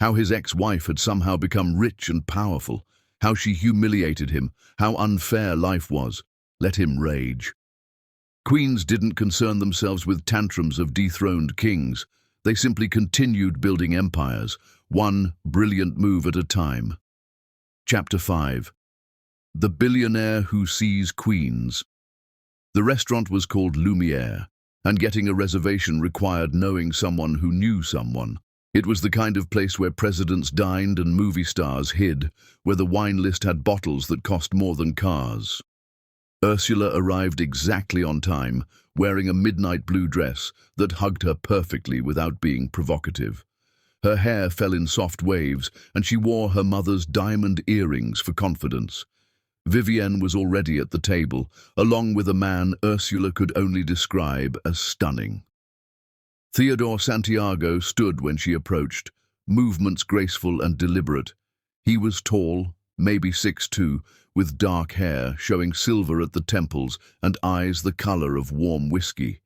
How his ex-wife had somehow become rich and powerful, how she humiliated him, how unfair life was. Let him rage. Queens didn't concern themselves with tantrums of dethroned kings. They simply continued building empires, one brilliant move at a time. Chapter 5. The Billionaire Who Sees Queens. The restaurant was called Lumiere, and getting a reservation required knowing someone who knew someone. It was the kind of place where presidents dined and movie stars hid, where the wine list had bottles that cost more than cars. Ursula arrived exactly on time, wearing a midnight blue dress that hugged her perfectly without being provocative. Her hair fell in soft waves, and she wore her mother's diamond earrings for confidence. Vivienne was already at the table, along with a man Ursula could only describe as stunning. Theodore Santiago stood when she approached, movements graceful and deliberate. He was tall, maybe 6'2", with dark hair showing silver at the temples and eyes the color of warm whiskey.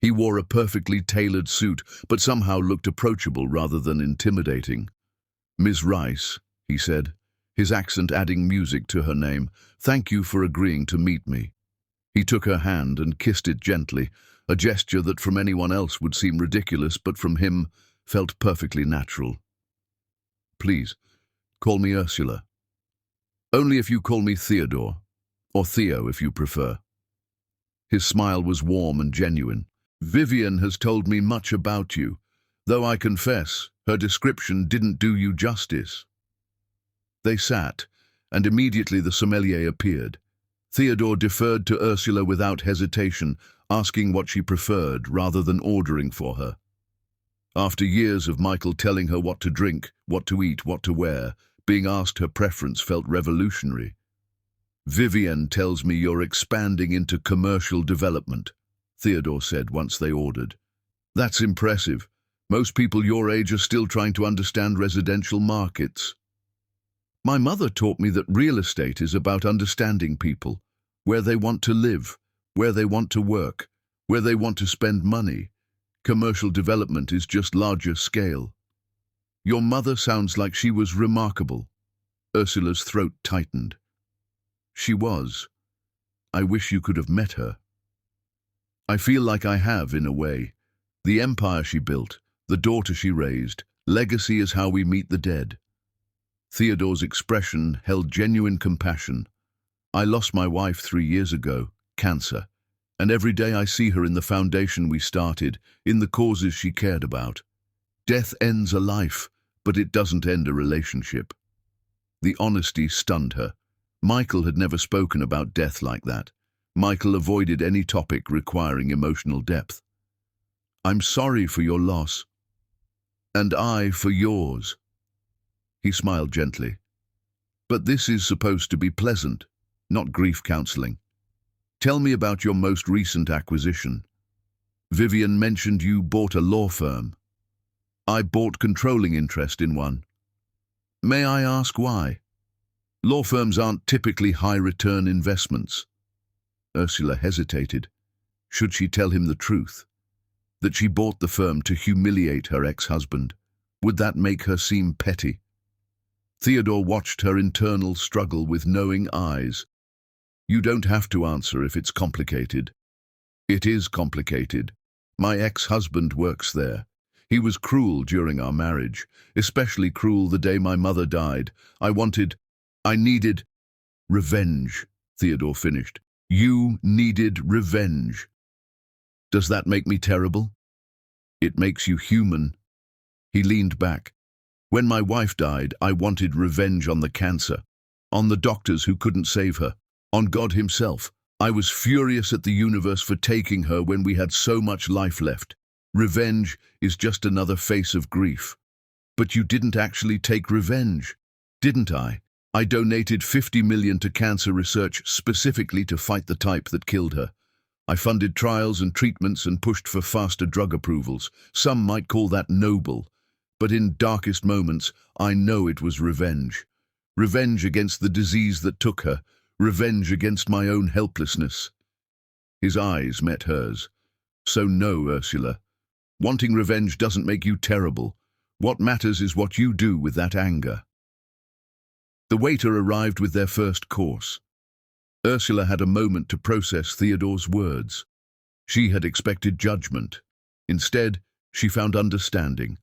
He wore a perfectly tailored suit, but somehow looked approachable rather than intimidating. "Ms. Rice," he said, his accent adding music to her name, "thank you for agreeing to meet me." He took her hand and kissed it gently, a gesture that from anyone else would seem ridiculous, but from him felt perfectly natural. "Please, call me Ursula. Only if you call me Theodore, or Theo if you prefer." His smile was warm and genuine. "Vivienne has told me much about you, though I confess her description didn't do you justice." They sat, and immediately the sommelier appeared. Theodore deferred to Ursula without hesitation, asking what she preferred rather than ordering for her. After years of Michael telling her what to drink, what to eat, what to wear, being asked her preference felt revolutionary. "Vivienne tells me you're expanding into commercial development," Theodore said once they ordered. "That's impressive. Most people your age are still trying to understand residential markets." "My mother taught me that real estate is about understanding people, where they want to live, where they want to work, where they want to spend money. Commercial development is just larger scale." "Your mother sounds like she was remarkable." Ursula's throat tightened. "She was. I wish you could have met her." "I feel like I have, in a way. The empire she built, the daughter she raised, legacy is how we meet the dead." Theodore's expression held genuine compassion. "I lost my wife 3 years ago, cancer, and every day I see her in the foundation we started, in the causes she cared about. Death ends a life, but it doesn't end a relationship." The honesty stunned her. Michael had never spoken about death like that. Michael avoided any topic requiring emotional depth. "I'm sorry for your loss." "And I for yours." He smiled gently. "But this is supposed to be pleasant, not grief counseling. Tell me about your most recent acquisition." "Vivienne mentioned you bought a law firm." "I bought controlling interest in one." "May I ask why?" "Law firms aren't typically high-return investments." Ursula hesitated. Should she tell him the truth? That she bought the firm to humiliate her ex-husband? Would that make her seem petty? Theodore watched her internal struggle with knowing eyes. "You don't have to answer if it's complicated." "It is complicated. My ex-husband works there. He was cruel during our marriage, especially cruel the day my mother died. I needed revenge," Theodore finished. "You needed revenge." "Does that make me terrible?" "It makes you human." He leaned back. "When my wife died, I wanted revenge on the cancer, on the doctors who couldn't save her, on God himself. I was furious at the universe for taking her when we had so much life left. Revenge is just another face of grief." "But you didn't actually take revenge." "Didn't I? I donated $50 million to cancer research specifically to fight the type that killed her. I funded trials and treatments and pushed for faster drug approvals. Some might call that noble. But in darkest moments, I know it was revenge. Revenge against the disease that took her. Revenge against my own helplessness." His eyes met hers. "So no, Ursula. Wanting revenge doesn't make you terrible. What matters is what you do with that anger." The waiter arrived with their first course. Ursula had a moment to process Theodore's words. She had expected judgment. Instead, she found understanding.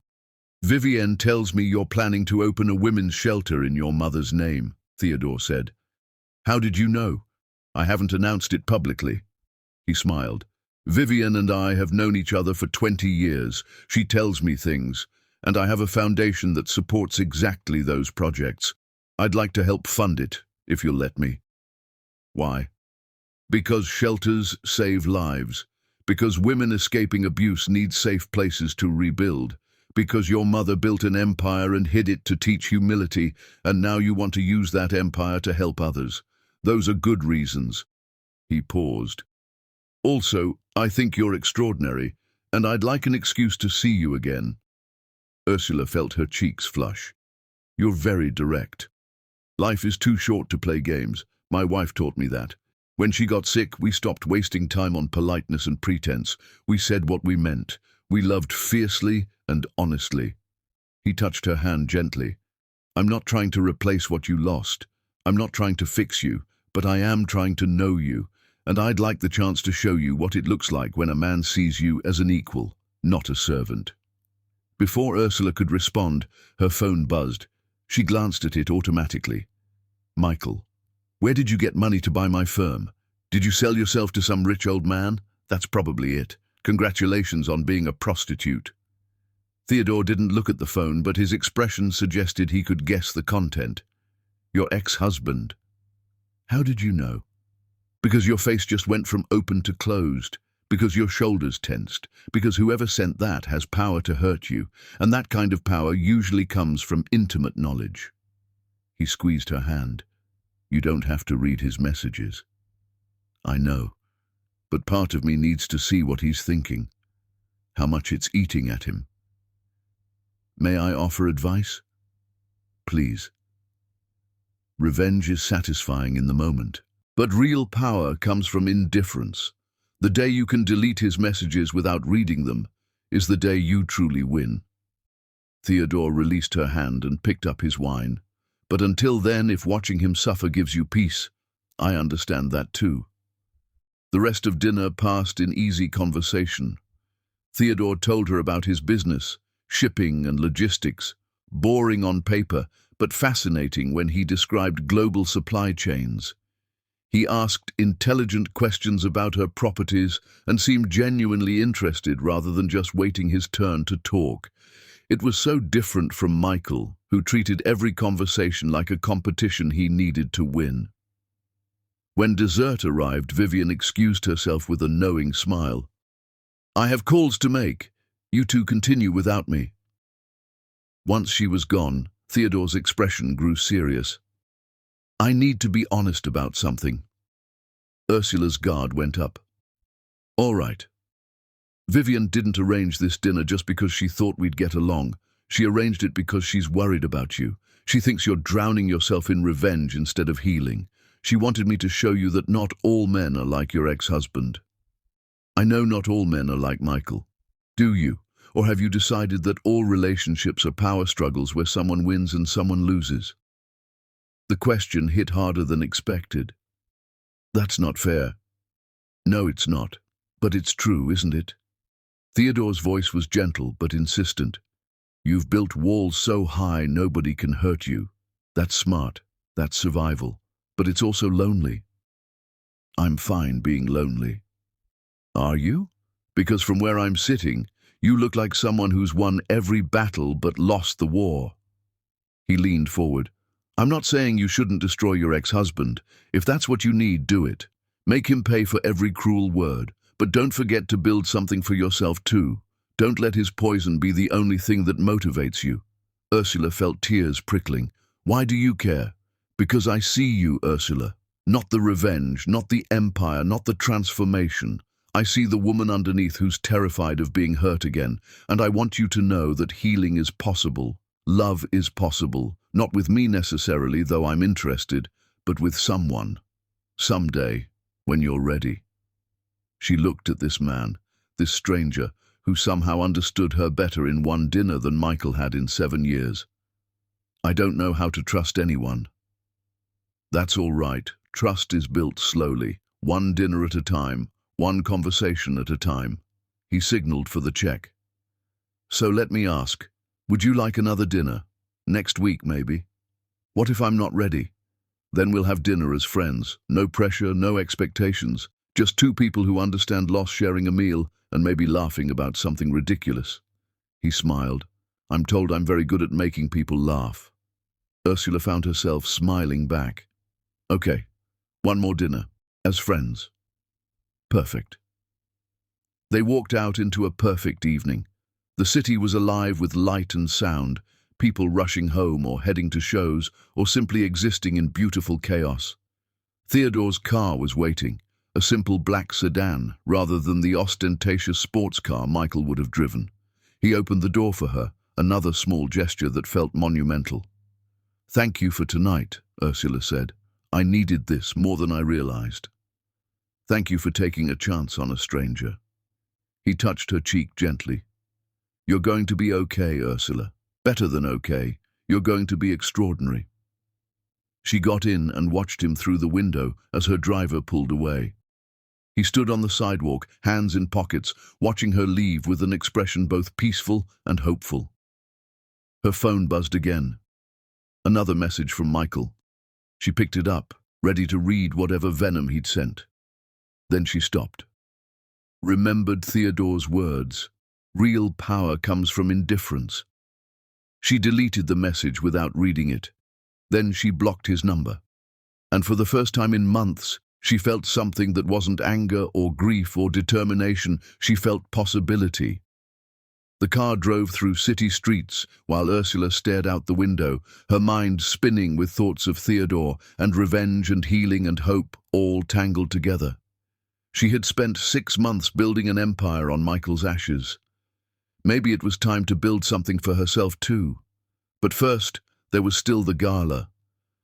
"Vivienne tells me you're planning to open a women's shelter in your mother's name," Theodore said. "How did you know?" "I haven't announced it publicly." He smiled. "Vivienne and I have known each other for 20 years. She tells me things, and I have a foundation that supports exactly those projects. I'd like to help fund it, if you'll let me." "Why?" "Because shelters save lives. Because women escaping abuse need safe places to rebuild. Because your mother built an empire and hid it to teach humility, and now you want to use that empire to help others. Those are good reasons." He paused. "Also, I think you're extraordinary, and I'd like an excuse to see you again." Ursula felt her cheeks flush. "You're very direct." "Life is too short to play games. My wife taught me that. When she got sick, we stopped wasting time on politeness and pretense. We said what we meant. We loved fiercely and honestly." He touched her hand gently. "I'm not trying to replace what you lost. I'm not trying to fix you, but I am trying to know you, and I'd like the chance to show you what it looks like when a man sees you as an equal, not a servant." Before Ursula could respond, her phone buzzed. She glanced at it automatically. "Michael, where did you get money to buy my firm? Did you sell yourself to some rich old man? That's probably it. Congratulations on being a prostitute." Theodore didn't look at the phone, but his expression suggested he could guess the content. "Your ex-husband." "How did you know?" "Because your face just went from open to closed. because your shoulders tensed, because whoever sent that has power to hurt you, and that kind of power usually comes from intimate knowledge. He squeezed her hand. You don't have to read his messages. I know, but part of me needs to see what he's thinking, how much it's eating at him. May I offer advice? Please. Revenge is satisfying in the moment, but real power comes from indifference. The day you can delete his messages without reading them is the day you truly win. Theodore released her hand and picked up his wine. But until then, if watching him suffer gives you peace, I understand that too. The rest of dinner passed in easy conversation. Theodore told her about his business, shipping and logistics, boring on paper, but fascinating when he described global supply chains. He asked intelligent questions about her properties and seemed genuinely interested rather than just waiting his turn to talk. It was so different from Michael, who treated every conversation like a competition he needed to win. When dessert arrived, Vivian excused herself with a knowing smile. I have calls to make. You two continue without me. Once she was gone, Theodore's expression grew serious. I need to be honest about something. Ursula's guard went up. All right. Vivian didn't arrange this dinner just because she thought we'd get along. She arranged it because she's worried about you. She thinks you're drowning yourself in revenge instead of healing. She wanted me to show you that not all men are like your ex-husband. I know not all men are like Michael. Do you? Or have you decided that all relationships are power struggles where someone wins and someone loses? The question hit harder than expected. That's not fair. No, it's not. But it's true, isn't it? Theodore's voice was gentle but insistent. You've built walls so high nobody can hurt you. That's smart. That's survival. But it's also lonely. I'm fine being lonely. Are you? Because from where I'm sitting, you look like someone who's won every battle but lost the war. He leaned forward. I'm not saying you shouldn't destroy your ex-husband. If that's what you need, do it. Make him pay for every cruel word. But don't forget to build something for yourself too. Don't let his poison be the only thing that motivates you. Ursula felt tears prickling. Why do you care? Because I see you, Ursula. Not the revenge, not the empire, not the transformation. I see the woman underneath who's terrified of being hurt again, and I want you to know that healing is possible. Love is possible. Not with me necessarily, though I'm interested, but with someone. Someday, when you're ready. She looked at this man, this stranger, who somehow understood her better in one dinner than Michael had in 7 years. I don't know how to trust anyone. That's all right. Trust is built slowly, one dinner at a time, one conversation at a time. He signaled for the check. So let me ask, would you like another dinner? Next week, maybe? What if I'm not ready? Then we'll have dinner as friends. No pressure, no expectations. Just two people who understand loss sharing a meal and maybe laughing about something ridiculous. He smiled. I'm told I'm very good at making people laugh. Ursula found herself smiling back. Okay, one more dinner, as friends. Perfect. They walked out into a perfect evening. The city was alive with light and sound, people rushing home or heading to shows or simply existing in beautiful chaos. Theodore's car was waiting, a simple black sedan rather than the ostentatious sports car Michael would have driven. He opened the door for her, another small gesture that felt monumental. Thank you for tonight, Ursula said. I needed this more than I realized. Thank you for taking a chance on a stranger. He touched her cheek gently. You're going to be okay, Ursula. Better than okay. You're going to be extraordinary. She got in and watched him through the window as her driver pulled away. He stood on the sidewalk, hands in pockets, watching her leave with an expression both peaceful and hopeful. Her phone buzzed again. Another message from Michael. She picked it up, ready to read whatever venom he'd sent. Then she stopped. Remembered Theodore's words. Real power comes from indifference. She deleted the message without reading it. Then she blocked his number. And for the first time in months, She felt something that wasn't anger or grief or determination. She felt possibility. The car drove through city streets while Ursula stared out the window, her mind spinning with thoughts of Theodore and revenge and healing and hope all tangled together. She had spent 6 months building an empire on Michael's ashes. Maybe it was time to build something for herself too. But first, there was still the gala,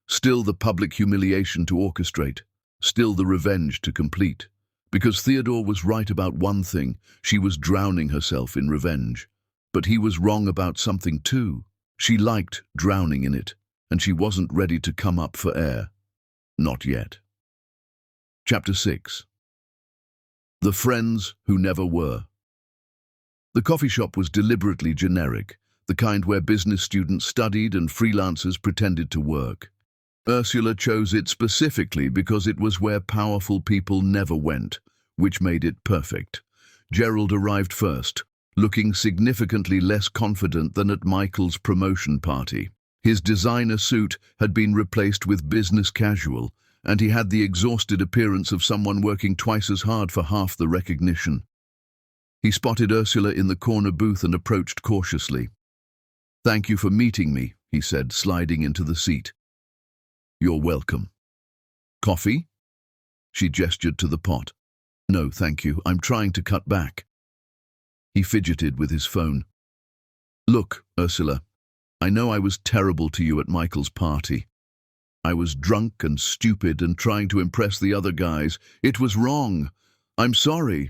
still the public humiliation to orchestrate, still the revenge to complete. Because Theodore was right about one thing, she was drowning herself in revenge. But he was wrong about something too. She liked drowning in it, and she wasn't ready to come up for air. Not yet. Chapter 6. The Friends Who Never Were. The coffee shop was deliberately generic, the kind where business students studied and freelancers pretended to work. Ursula chose it specifically because it was where powerful people never went, which made it perfect. Gerald arrived first, looking significantly less confident than at Michael's promotion party. His designer suit had been replaced with business casual, and he had the exhausted appearance of someone working twice as hard for half the recognition. He spotted Ursula in the corner booth and approached cautiously. "Thank you for meeting me," he said, sliding into the seat. "You're welcome." "Coffee?" She gestured to the pot. "No, thank you. I'm trying to cut back." He fidgeted with his phone. "Look, Ursula, I know I was terrible to you at Michael's party. I was drunk and stupid and trying to impress the other guys. It was wrong. I'm sorry.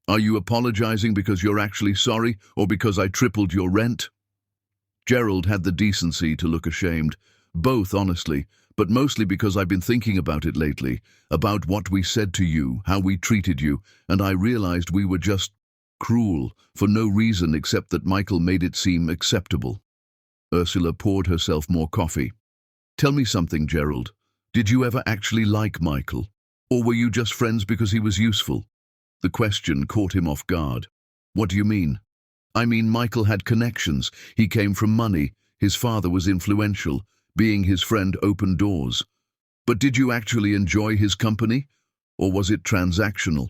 Are you apologizing because you're actually sorry, or because I tripled your rent?" Gerald had the decency to look ashamed. Both, honestly, but mostly because I've been thinking about it lately, about what we said to you, how we treated you, and I realized we were just cruel, for no reason except that Michael made it seem acceptable. Ursula poured herself more coffee. "Tell me something, Gerald. Did you ever actually like Michael? Or were you just friends because he was useful?" The question caught him off guard. "What do you mean?" "I mean, Michael had connections. He came from money. His father was influential. Being his friend opened doors. But did you actually enjoy his company? Or was it transactional?"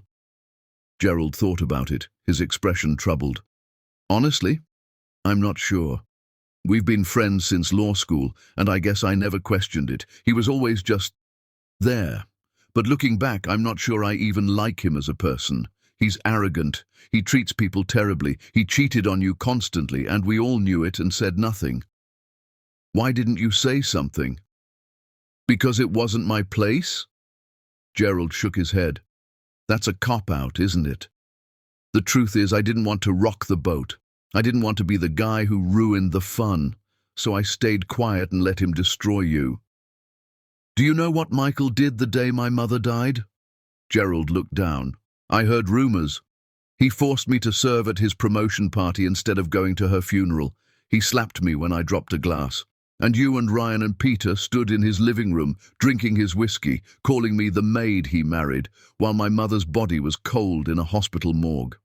Gerald thought about it, his expression troubled. "Honestly, I'm not sure. We've been friends since law school, and I guess I never questioned it. He was always just there. But looking back, I'm not sure I even like him as a person. He's arrogant. He treats people terribly. He cheated on you constantly, and we all knew it and said nothing." "Why didn't you say something?" "Because it wasn't my place?" Gerald shook his head. "That's a cop-out, isn't it? The truth is, I didn't want to rock the boat. I didn't want to be the guy who ruined the fun, so I stayed quiet and let him destroy you." "Do you know what Michael did the day my mother died?" Gerald looked down. "I heard rumors. He forced me to serve at his promotion party instead of going to her funeral. He slapped me when I dropped a glass. And you and Ryan and Peter stood in his living room, drinking his whiskey, calling me the maid he married, while my mother's body was cold in a hospital morgue.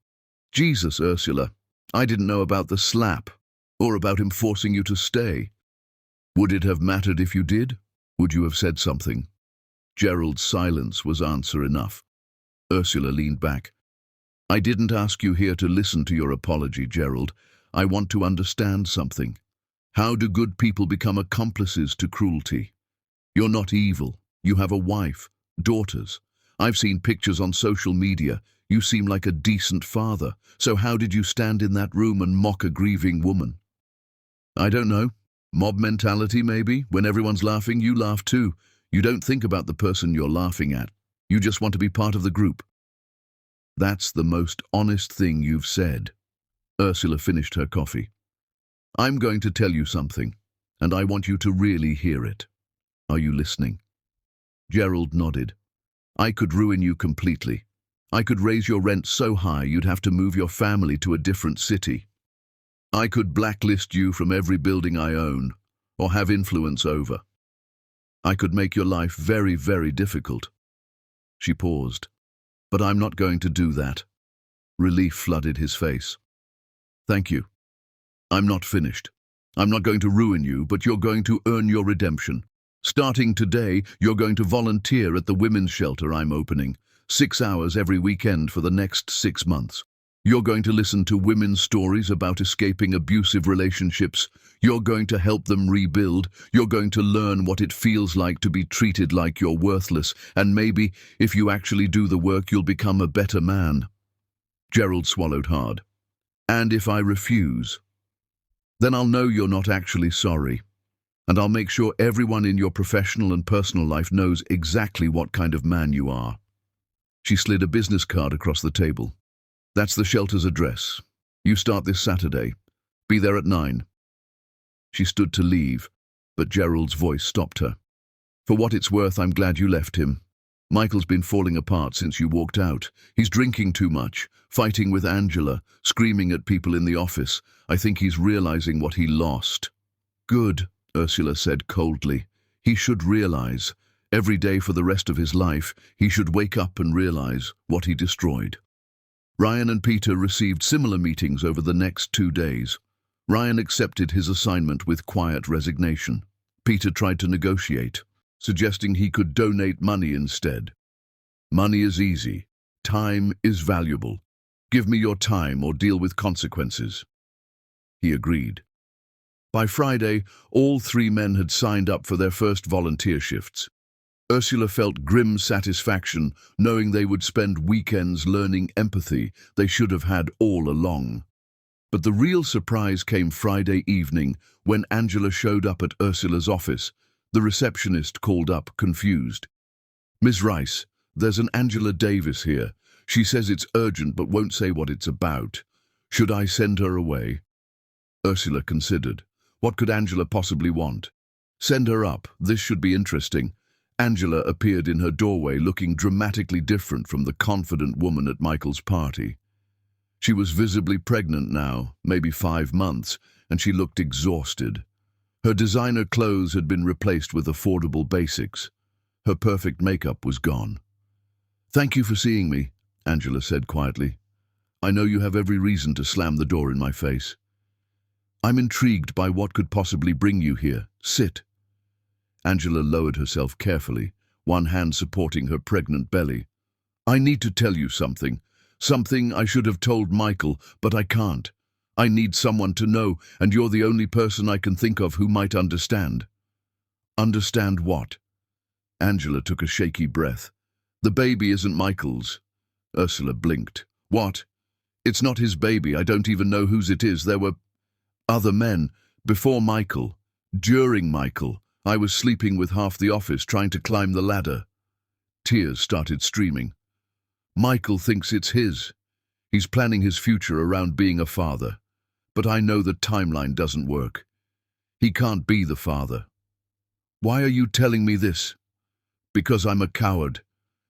Jesus, Ursula, I didn't know about the slap, or about him forcing you to stay. Would it have mattered if you did? Would you have said something?" Gerald's silence was answer enough. Ursula leaned back. "I didn't ask you here to listen to your apology, Gerald. I want to understand something. How do good people become accomplices to cruelty? You're not evil. You have a wife, daughters. I've seen pictures on social media. You seem like a decent father. So how did you stand in that room and mock a grieving woman?" "I don't know. Mob mentality, maybe. When everyone's laughing, you laugh too. You don't think about the person you're laughing at. You just want to be part of the group." "That's the most honest thing you've said." Ursula finished her coffee. "I'm going to tell you something, and I want you to really hear it. Are you listening?" Gerald nodded. "I could ruin you completely. I could raise your rent so high you'd have to move your family to a different city. I could blacklist you from every building I own, or have influence over. I could make your life very, very difficult." She paused. "But I'm not going to do that." Relief flooded his face. "Thank you. I'm not finished. I'm not going to ruin you, but you're going to earn your redemption. Starting today, you're going to volunteer at the women's shelter I'm opening, 6 hours every weekend for the next 6 months. You're going to listen to women's stories about escaping abusive relationships. You're going to help them rebuild. You're going to learn what it feels like to be treated like you're worthless. And maybe, if you actually do the work, you'll become a better man. Gerald swallowed hard. And if I refuse? Then I'll know you're not actually sorry. And I'll make sure everyone in your professional and personal life knows exactly what kind of man you are. She slid a business card across the table. That's the shelter's address. You start this Saturday. Be there at 9. She stood to leave, but Gerald's voice stopped her. For what it's worth, I'm glad you left him. Michael's been falling apart since you walked out. He's drinking too much, fighting with Angela, screaming at people in the office. I think he's realizing what he lost. Good, Ursula said coldly. He should realize. Every day for the rest of his life, he should wake up and realize what he destroyed. Ryan and Peter received similar meetings over the next 2 days. Ryan accepted his assignment with quiet resignation. Peter tried to negotiate, suggesting he could donate money instead. Money is easy. Time is valuable. Give me your time or deal with consequences. He agreed. By Friday, all 3 men had signed up for their first volunteer shifts. Ursula felt grim satisfaction knowing they would spend weekends learning empathy they should have had all along. But the real surprise came Friday evening when Angela showed up at Ursula's office. The receptionist called up, confused. Ms. Rice, there's an Angela Davis here. She says it's urgent but won't say what it's about. Should I send her away? Ursula considered. What could Angela possibly want? Send her up. This should be interesting. Angela appeared in her doorway looking dramatically different from the confident woman at Michael's party. She was visibly pregnant now, maybe 5 months, and she looked exhausted. Her designer clothes had been replaced with affordable basics. Her perfect makeup was gone. Thank you for seeing me, Angela said quietly. I know you have every reason to slam the door in my face. I'm intrigued by what could possibly bring you here. Sit. Angela lowered herself carefully, one hand supporting her pregnant belly. I need to tell you something. Something I should have told Michael, but I can't. I need someone to know, and you're the only person I can think of who might understand. Understand what? Angela took a shaky breath. The baby isn't Michael's. Ursula blinked. What? It's not his baby. I don't even know whose it is. There were other men. Before Michael. During Michael. I was sleeping with half the office trying to climb the ladder. Tears started streaming. Michael thinks it's his. He's planning his future around being a father. But I know the timeline doesn't work. He can't be the father. Why are you telling me this? Because I'm a coward.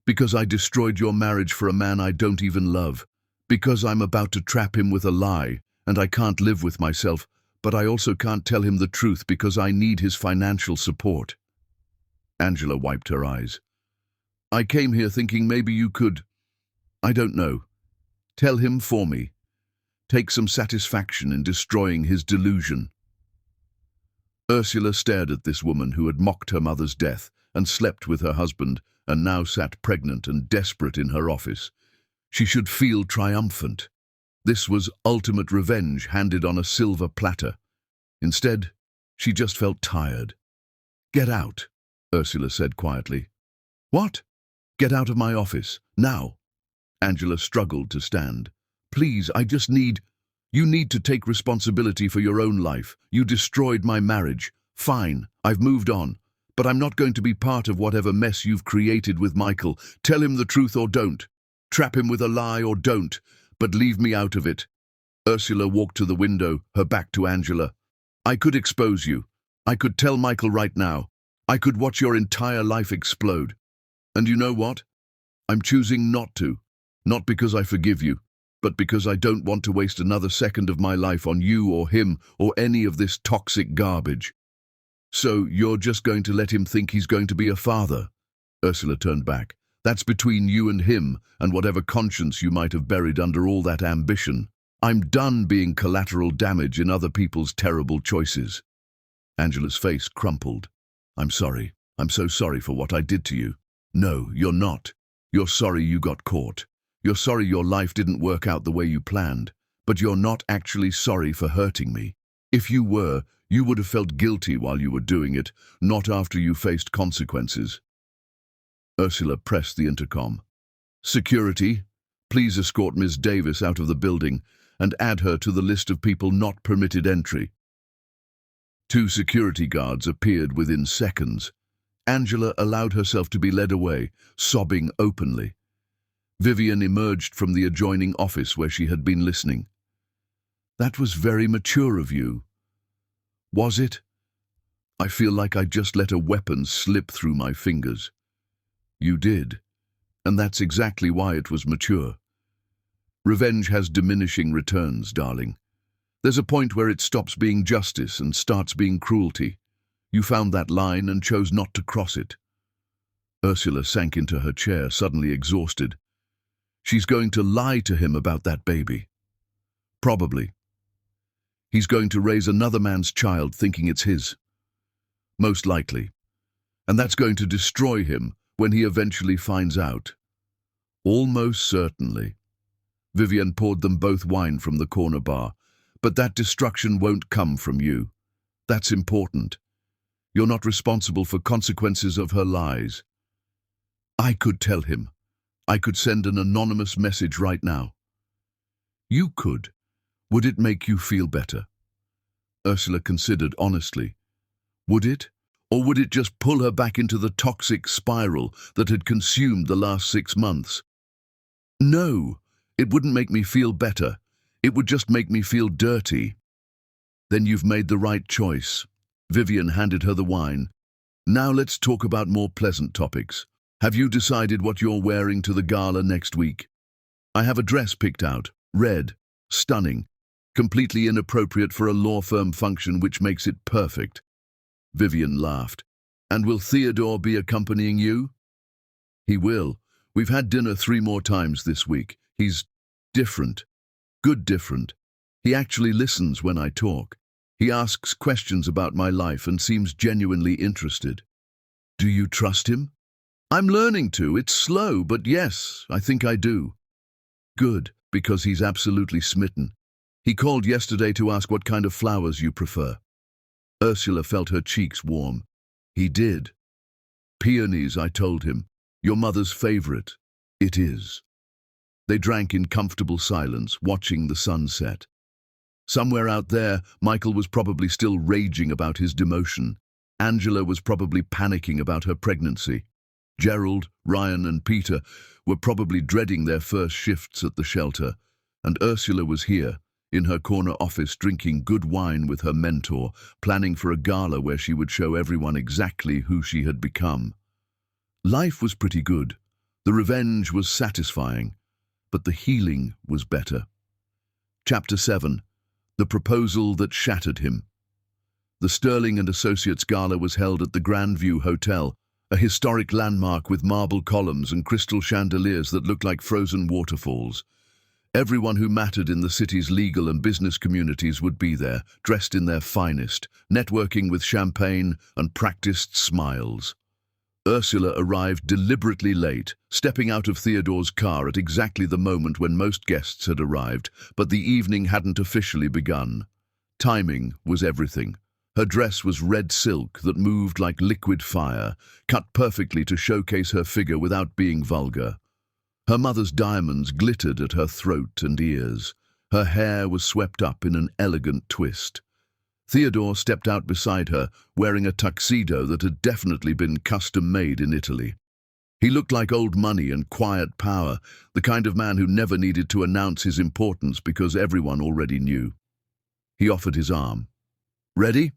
Because I destroyed your marriage for a man I don't even love. Because I'm about to trap him with a lie, and I can't live with myself. But I also can't tell him the truth because I need his financial support. Angela wiped her eyes. I came here thinking maybe you could, I don't know, tell him for me. Take some satisfaction in destroying his delusion. Ursula stared at this woman who had mocked her mother's death and slept with her husband and now sat pregnant and desperate in her office. She should feel triumphant. This was ultimate revenge handed on a silver platter. Instead, she just felt tired. Get out, Ursula said quietly. What? Get out of my office, now. Angela struggled to stand. Please, You need to take responsibility for your own life. You destroyed my marriage. Fine, I've moved on. But I'm not going to be part of whatever mess you've created with Michael. Tell him the truth or don't. Trap him with a lie or don't. But leave me out of it. Ursula walked to the window, her back to Angela. I could expose you. I could tell Michael right now. I could watch your entire life explode. And you know what? I'm choosing not to. Not because I forgive you, but because I don't want to waste another second of my life on you or him or any of this toxic garbage. So you're just going to let him think he's going to be a father? Ursula turned back. That's between you and him and whatever conscience you might have buried under all that ambition. I'm done being collateral damage in other people's terrible choices. Angela's face crumpled. I'm sorry. I'm so sorry for what I did to you. No, you're not. You're sorry you got caught. You're sorry your life didn't work out the way you planned. But you're not actually sorry for hurting me. If you were, you would have felt guilty while you were doing it, not after you faced consequences. Ursula pressed the intercom. Security, please escort Ms. Davis out of the building and add her to the list of people not permitted entry. 2 security guards appeared within seconds. Angela allowed herself to be led away, sobbing openly. Vivian emerged from the adjoining office where she had been listening. That was very mature of you. Was it? I feel like I just let a weapon slip through my fingers. You did, and that's exactly why it was mature. Revenge has diminishing returns, darling. There's a point where it stops being justice and starts being cruelty. You found that line and chose not to cross it. Ursula sank into her chair, suddenly exhausted. She's going to lie to him about that baby. Probably. He's going to raise another man's child thinking it's his. Most likely. And that's going to destroy him when he eventually finds out. Almost certainly. Vivian poured them both wine from the corner bar. But that destruction won't come from you. That's important. You're not responsible for consequences of her lies. I could tell him. I could send an anonymous message right now. You could. Would it make you feel better? Ursula considered honestly. Would it? Or would it just pull her back into the toxic spiral that had consumed the last 6 months? No, it wouldn't make me feel better. It would just make me feel dirty. Then you've made the right choice. Vivian handed her the wine. Now let's talk about more pleasant topics. Have you decided what you're wearing to the gala next week? I have a dress picked out. Red. Stunning. Completely inappropriate for a law firm function, which makes it perfect. Vivian laughed. And will Theodore be accompanying you? He will. We've had dinner 3 more times this week. He's different. Good different. He actually listens when I talk. He asks questions about my life and seems genuinely interested. Do you trust him? I'm learning to. It's slow, but yes, I think I do. Good, because he's absolutely smitten. He called yesterday to ask what kind of flowers you prefer. Ursula felt her cheeks warm. He did. Peonies, I told him. Your mother's favorite. It is. They drank in comfortable silence, watching the sunset. Somewhere out there, Michael was probably still raging about his demotion. Angela was probably panicking about her pregnancy. Gerald, Ryan, and Peter were probably dreading their first shifts at the shelter. And Ursula was here, in her corner office, drinking good wine with her mentor, planning for a gala where she would show everyone exactly who she had become. Life was pretty good. The revenge was satisfying. But the healing was better. Chapter 7. The Proposal That Shattered Him. The Sterling and Associates Gala was held at the Grandview Hotel, a historic landmark with marble columns and crystal chandeliers that looked like frozen waterfalls. Everyone who mattered in the city's legal and business communities would be there, dressed in their finest, networking with champagne and practiced smiles. Ursula arrived deliberately late, stepping out of Theodore's car at exactly the moment when most guests had arrived, but the evening hadn't officially begun. Timing was everything. Her dress was red silk that moved like liquid fire, cut perfectly to showcase her figure without being vulgar. Her mother's diamonds glittered at her throat and ears. Her hair was swept up in an elegant twist. Theodore stepped out beside her, wearing a tuxedo that had definitely been custom-made in Italy. He looked like old money and quiet power, the kind of man who never needed to announce his importance because everyone already knew. He offered his arm. Ready?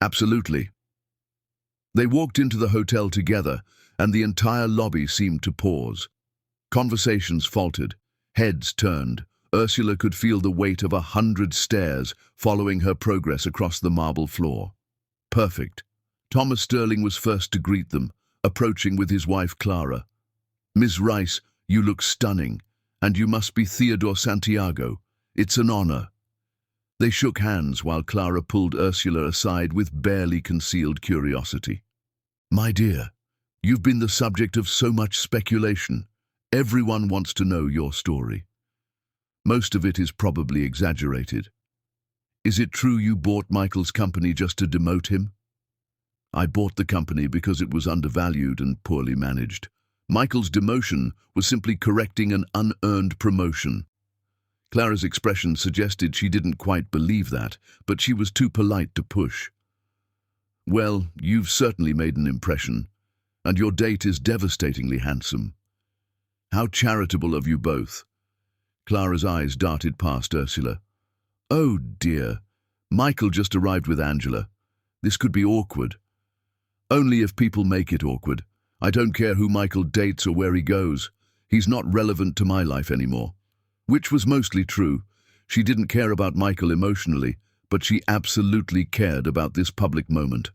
Absolutely. They walked into the hotel together, and the entire lobby seemed to pause. Conversations faltered, heads turned. Ursula could feel the weight of 100 stares following her progress across the marble floor. Perfect. Thomas Sterling was first to greet them, approaching with his wife Clara. Ms. Rice, you look stunning, and you must be Theodore Santiago. It's an honor. They shook hands while Clara pulled Ursula aside with barely concealed curiosity. My dear, you've been the subject of so much speculation. Everyone wants to know your story. Most of it is probably exaggerated. Is it true you bought Michael's company just to demote him? I bought the company because it was undervalued and poorly managed. Michael's demotion was simply correcting an unearned promotion. Clara's expression suggested she didn't quite believe that, but she was too polite to push. Well, you've certainly made an impression, and your date is devastatingly handsome. How charitable of you both. Clara's eyes darted past Ursula. Oh dear, Michael just arrived with Angela. This could be awkward. Only if people make it awkward. I don't care who Michael dates or where he goes. He's not relevant to my life anymore. Which was mostly true. She didn't care about Michael emotionally, but she absolutely cared about this public moment.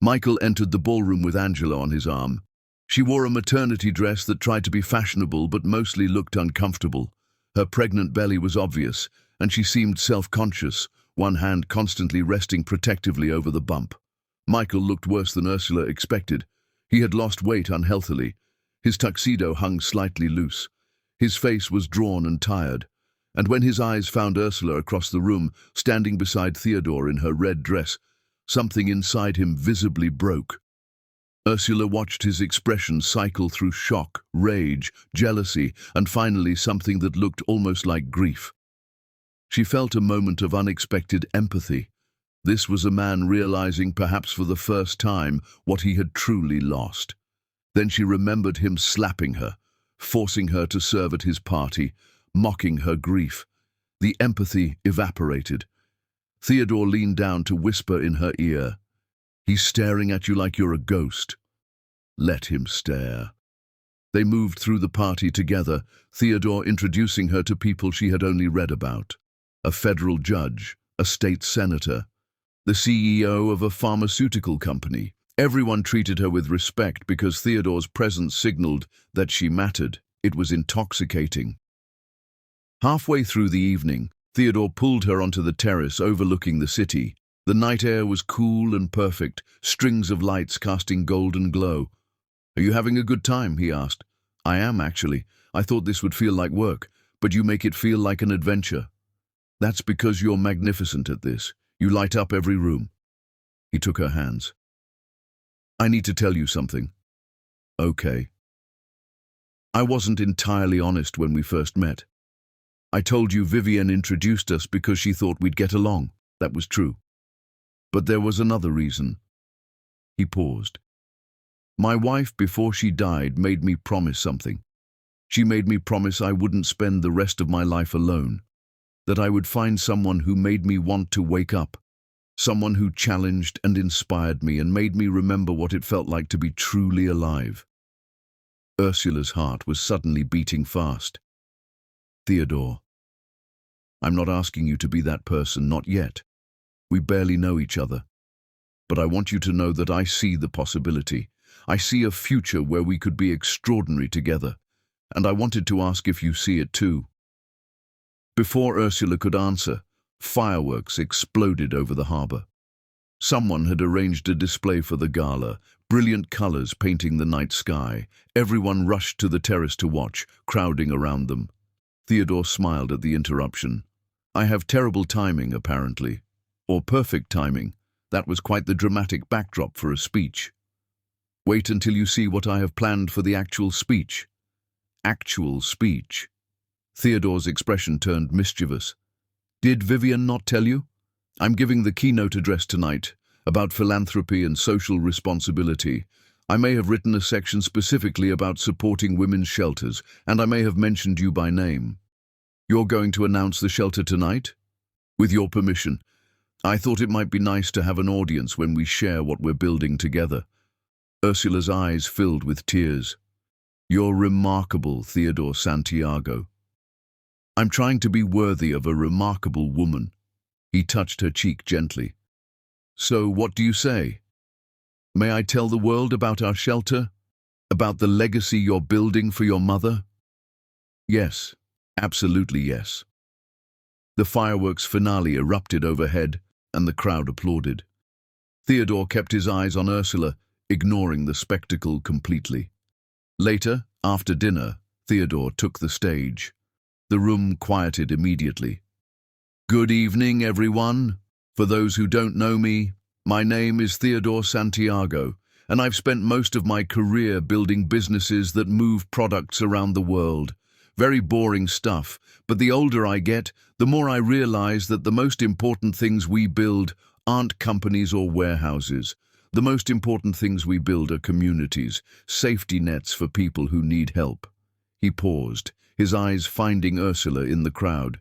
Michael entered the ballroom with Angela on his arm. She wore a maternity dress that tried to be fashionable but mostly looked uncomfortable. Her pregnant belly was obvious, and she seemed self-conscious, one hand constantly resting protectively over the bump. Michael looked worse than Ursula expected. He had lost weight unhealthily. His tuxedo hung slightly loose. His face was drawn and tired, and when his eyes found Ursula across the room, standing beside Theodore in her red dress, something inside him visibly broke. Ursula watched his expression cycle through shock, rage, jealousy, and finally something that looked almost like grief. She felt a moment of unexpected empathy. This was a man realizing, perhaps for the first time, what he had truly lost. Then she remembered him slapping her, forcing her to serve at his party, mocking her grief. The empathy evaporated. Theodore leaned down to whisper in her ear, "He's staring at you like you're a ghost. Let him stare." They moved through the party together, Theodore introducing her to people she had only read about. A federal judge, a state senator, the CEO of a pharmaceutical company. Everyone treated her with respect because Theodore's presence signaled that she mattered. It was intoxicating. Halfway through the evening, Theodore pulled her onto the terrace overlooking the city. The night air was cool and perfect, strings of lights casting golden glow. "Are you having a good time?" he asked. "I am, actually. I thought this would feel like work, but you make it feel like an adventure." "That's because you're magnificent at this. You light up every room." He took her hands. "I need to tell you something." "Okay." "I wasn't entirely honest when we first met. I told you Vivian introduced us because she thought we'd get along. That was true. But there was another reason." He paused. "My wife, before she died, made me promise something. She made me promise I wouldn't spend the rest of my life alone, that I would find someone who made me want to wake up, someone who challenged and inspired me and made me remember what it felt like to be truly alive." Ursula's heart was suddenly beating fast. "Theodore, I'm not asking you to be that person, not yet. We barely know each other. But I want you to know that I see the possibility. I see a future where we could be extraordinary together, and I wanted to ask if you see it too." Before Ursula could answer, fireworks exploded over the harbor. Someone had arranged a display for the gala, brilliant colors painting the night sky. Everyone rushed to the terrace to watch, crowding around them. Theodore smiled at the interruption. "I have terrible timing, apparently. Or perfect timing. That was quite the dramatic backdrop for a speech." "Wait until you see what I have planned for the actual speech." "Actual speech?" Theodore's expression turned mischievous. "Did Vivian not tell you? I'm giving the keynote address tonight about philanthropy and social responsibility. I may have written a section specifically about supporting women's shelters, and I may have mentioned you by name. You're going to announce the shelter tonight? With your permission. I thought it might be nice to have an audience when we share what we're building together." Ursula's eyes filled with tears. "You're remarkable, Theodore Santiago." "I'm trying to be worthy of a remarkable woman." He touched her cheek gently. "So what do you say? May I tell the world about our shelter? About the legacy you're building for your mother?" "Yes, absolutely yes." The fireworks finale erupted overhead, and the crowd applauded. Theodore kept his eyes on Ursula, ignoring the spectacle completely. Later, after dinner, Theodore took the stage. The room quieted immediately. "Good evening, everyone. For those who don't know me, my name is Theodore Santiago, and I've spent most of my career building businesses that move products around the world. Very boring stuff, but the older I get, the more I realize that the most important things we build aren't companies or warehouses. The most important things we build are communities, safety nets for people who need help." He paused, his eyes finding Ursula in the crowd.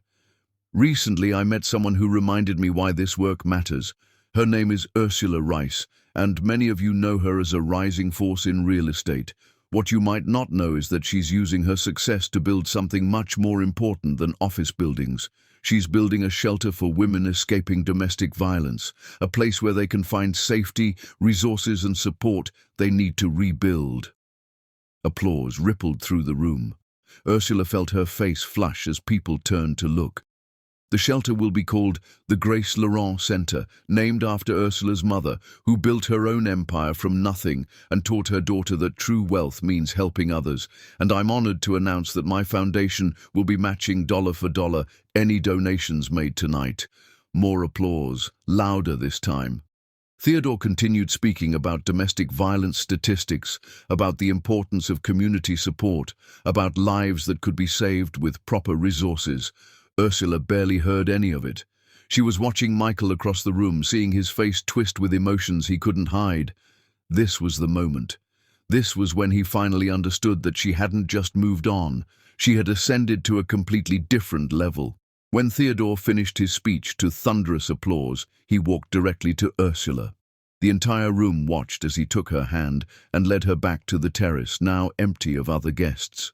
"Recently I met someone who reminded me why this work matters. Her name is Ursula Rice, and many of you know her as a rising force in real estate. What you might not know is that she's using her success to build something much more important than office buildings. She's building a shelter for women escaping domestic violence, a place where they can find safety, resources and support they need to rebuild." Applause rippled through the room. Ursula felt her face flush as people turned to look. The shelter will be called the Grace Laurent Center, named after Ursula's mother, who built her own empire from nothing and taught her daughter that true wealth means helping others. And I'm honored to announce that my foundation will be matching dollar for dollar any donations made tonight. More applause, louder this time. Theodore continued speaking about domestic violence statistics, about the importance of community support, about lives that could be saved with proper resources. Ursula barely heard any of it. She was watching Michael across the room, seeing his face twist with emotions he couldn't hide. This was the moment. This was when he finally understood that she hadn't just moved on. She had ascended to a completely different level. When Theodore finished his speech to thunderous applause, he walked directly to Ursula. The entire room watched as he took her hand and led her back to the terrace, now empty of other guests.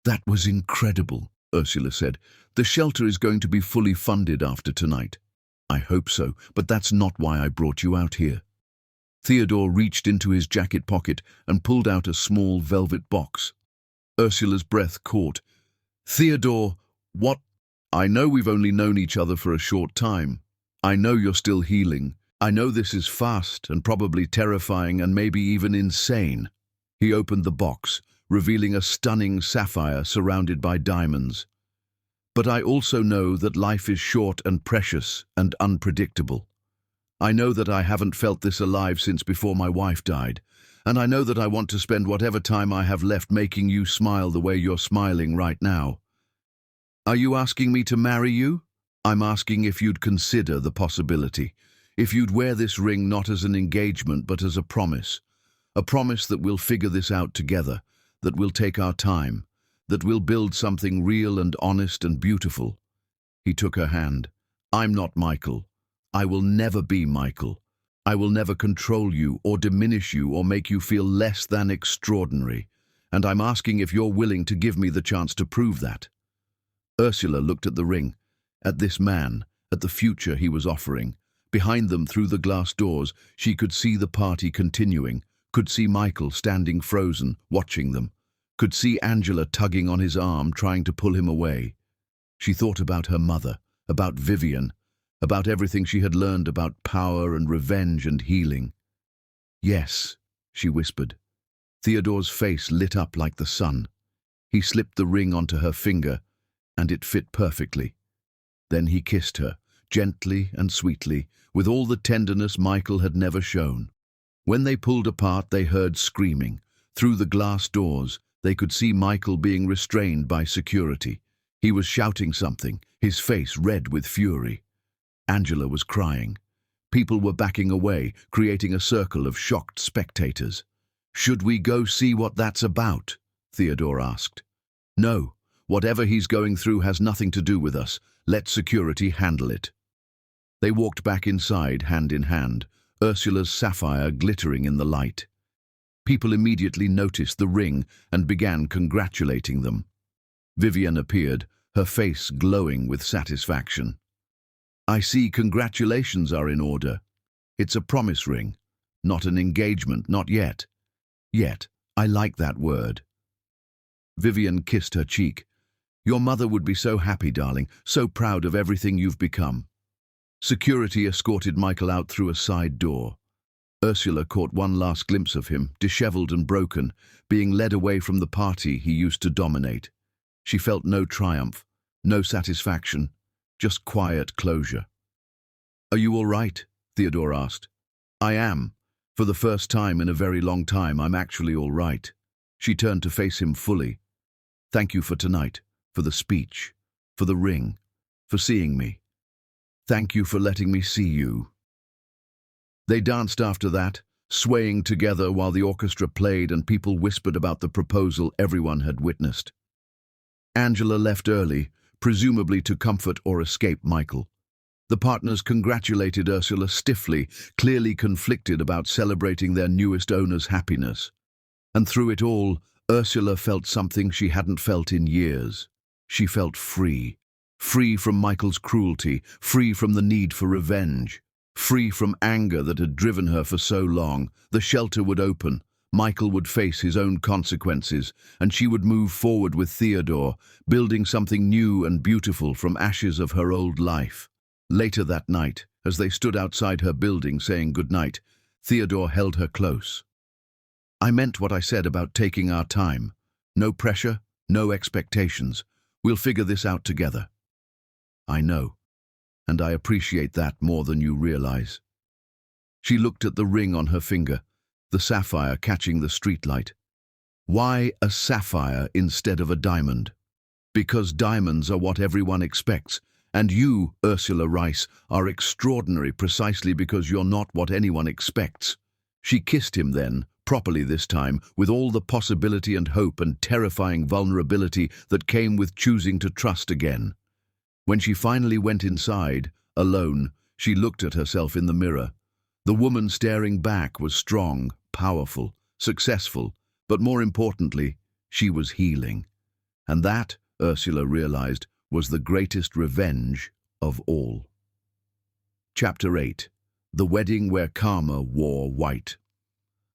"That was incredible," Ursula said. "The shelter is going to be fully funded after tonight." "I hope so, but that's not why I brought you out here." Theodore reached into his jacket pocket and pulled out a small velvet box. Ursula's breath caught. "Theodore, what?" "I know we've only known each other for a short time. I know you're still healing. I know this is fast and probably terrifying and maybe even insane." He opened the box, revealing a stunning sapphire surrounded by diamonds. "But I also know that life is short and precious and unpredictable. I know that I haven't felt this alive since before my wife died, and I know that I want to spend whatever time I have left making you smile the way you're smiling right now. Are you asking me to marry you? I'm asking if you'd consider the possibility, if you'd wear this ring not as an engagement but as a promise that we'll figure this out together, that we'll take our time, that we'll build something real and honest and beautiful." He took her hand. "I'm not Michael. I will never be Michael. I will never control you or diminish you or make you feel less than extraordinary. And I'm asking if you're willing to give me the chance to prove that." Ursula looked at the ring, at this man, at the future he was offering. Behind them, through the glass doors, she could see the party continuing, could see Michael standing frozen, watching them, could see Angela tugging on his arm, trying to pull him away. She thought about her mother, about Vivian, about everything she had learned about power and revenge and healing. "Yes," she whispered. Theodore's face lit up like the sun. He slipped the ring onto her finger, and it fit perfectly. Then he kissed her, gently and sweetly, with all the tenderness Michael had never shown. When they pulled apart, they heard screaming. Through the glass doors, they could see Michael being restrained by security. He was shouting something, his face red with fury. Angela was crying. People were backing away, creating a circle of shocked spectators. "Should we go see what that's about?" Theodore asked. "No, whatever he's going through has nothing to do with us. Let security handle it." They walked back inside, hand in hand, Ursula's sapphire glittering in the light. People immediately noticed the ring and began congratulating them. Vivian appeared, her face glowing with satisfaction. "I see congratulations are in order. It's a promise ring, not an engagement, not yet. Yet, I like that word." Vivian kissed her cheek. "Your mother would be so happy, darling, so proud of everything you've become." Security escorted Michael out through a side door. Ursula caught one last glimpse of him, disheveled and broken, being led away from the party he used to dominate. She felt no triumph, no satisfaction, just quiet closure. "Are you all right?" Theodore asked. "I am. For the first time in a very long time, I'm actually all right." She turned to face him fully. "Thank you for tonight, for the speech, for the ring, for seeing me. Thank you for letting me see you." They danced after that, swaying together while the orchestra played and people whispered about the proposal everyone had witnessed. Angela left early, presumably to comfort or escape Michael. The partners congratulated Ursula stiffly, clearly conflicted about celebrating their newest owner's happiness. And through it all, Ursula felt something she hadn't felt in years. She felt free. Free from Michael's cruelty, free from the need for revenge, free from anger that had driven her for so long. The shelter would open, Michael would face his own consequences, and she would move forward with Theodore, building something new and beautiful from ashes of her old life. Later that night, as they stood outside her building saying goodnight, Theodore held her close. "I meant what I said about taking our time. No pressure, no expectations. We'll figure this out together." "I know, and I appreciate that more than you realize." She looked at the ring on her finger, the sapphire catching the streetlight. Why a sapphire instead of a diamond? Because diamonds are what everyone expects, and you, Ursula Rice, are extraordinary precisely because you're not what anyone expects. She kissed him then, properly this time, with all the possibility and hope and terrifying vulnerability that came with choosing to trust again. When she finally went inside, alone, she looked at herself in the mirror. The woman staring back was strong, powerful, successful, but more importantly, she was healing. And that, Ursula realized, was the greatest revenge of all. Chapter 8. The Wedding Where Karma Wore White.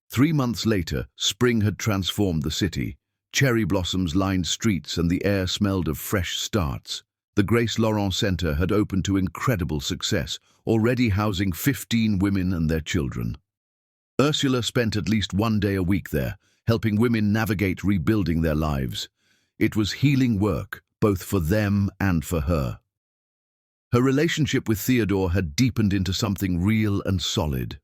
3 months later, spring had transformed the city. Cherry blossoms lined streets and the air smelled of fresh starts. The Grace Laurent Center had opened to incredible success, already housing 15 women and their children. Ursula spent at least 1 day a week there, helping women navigate rebuilding their lives. It was healing work, both for them and for her. Her relationship with Theodore had deepened into something real and solid.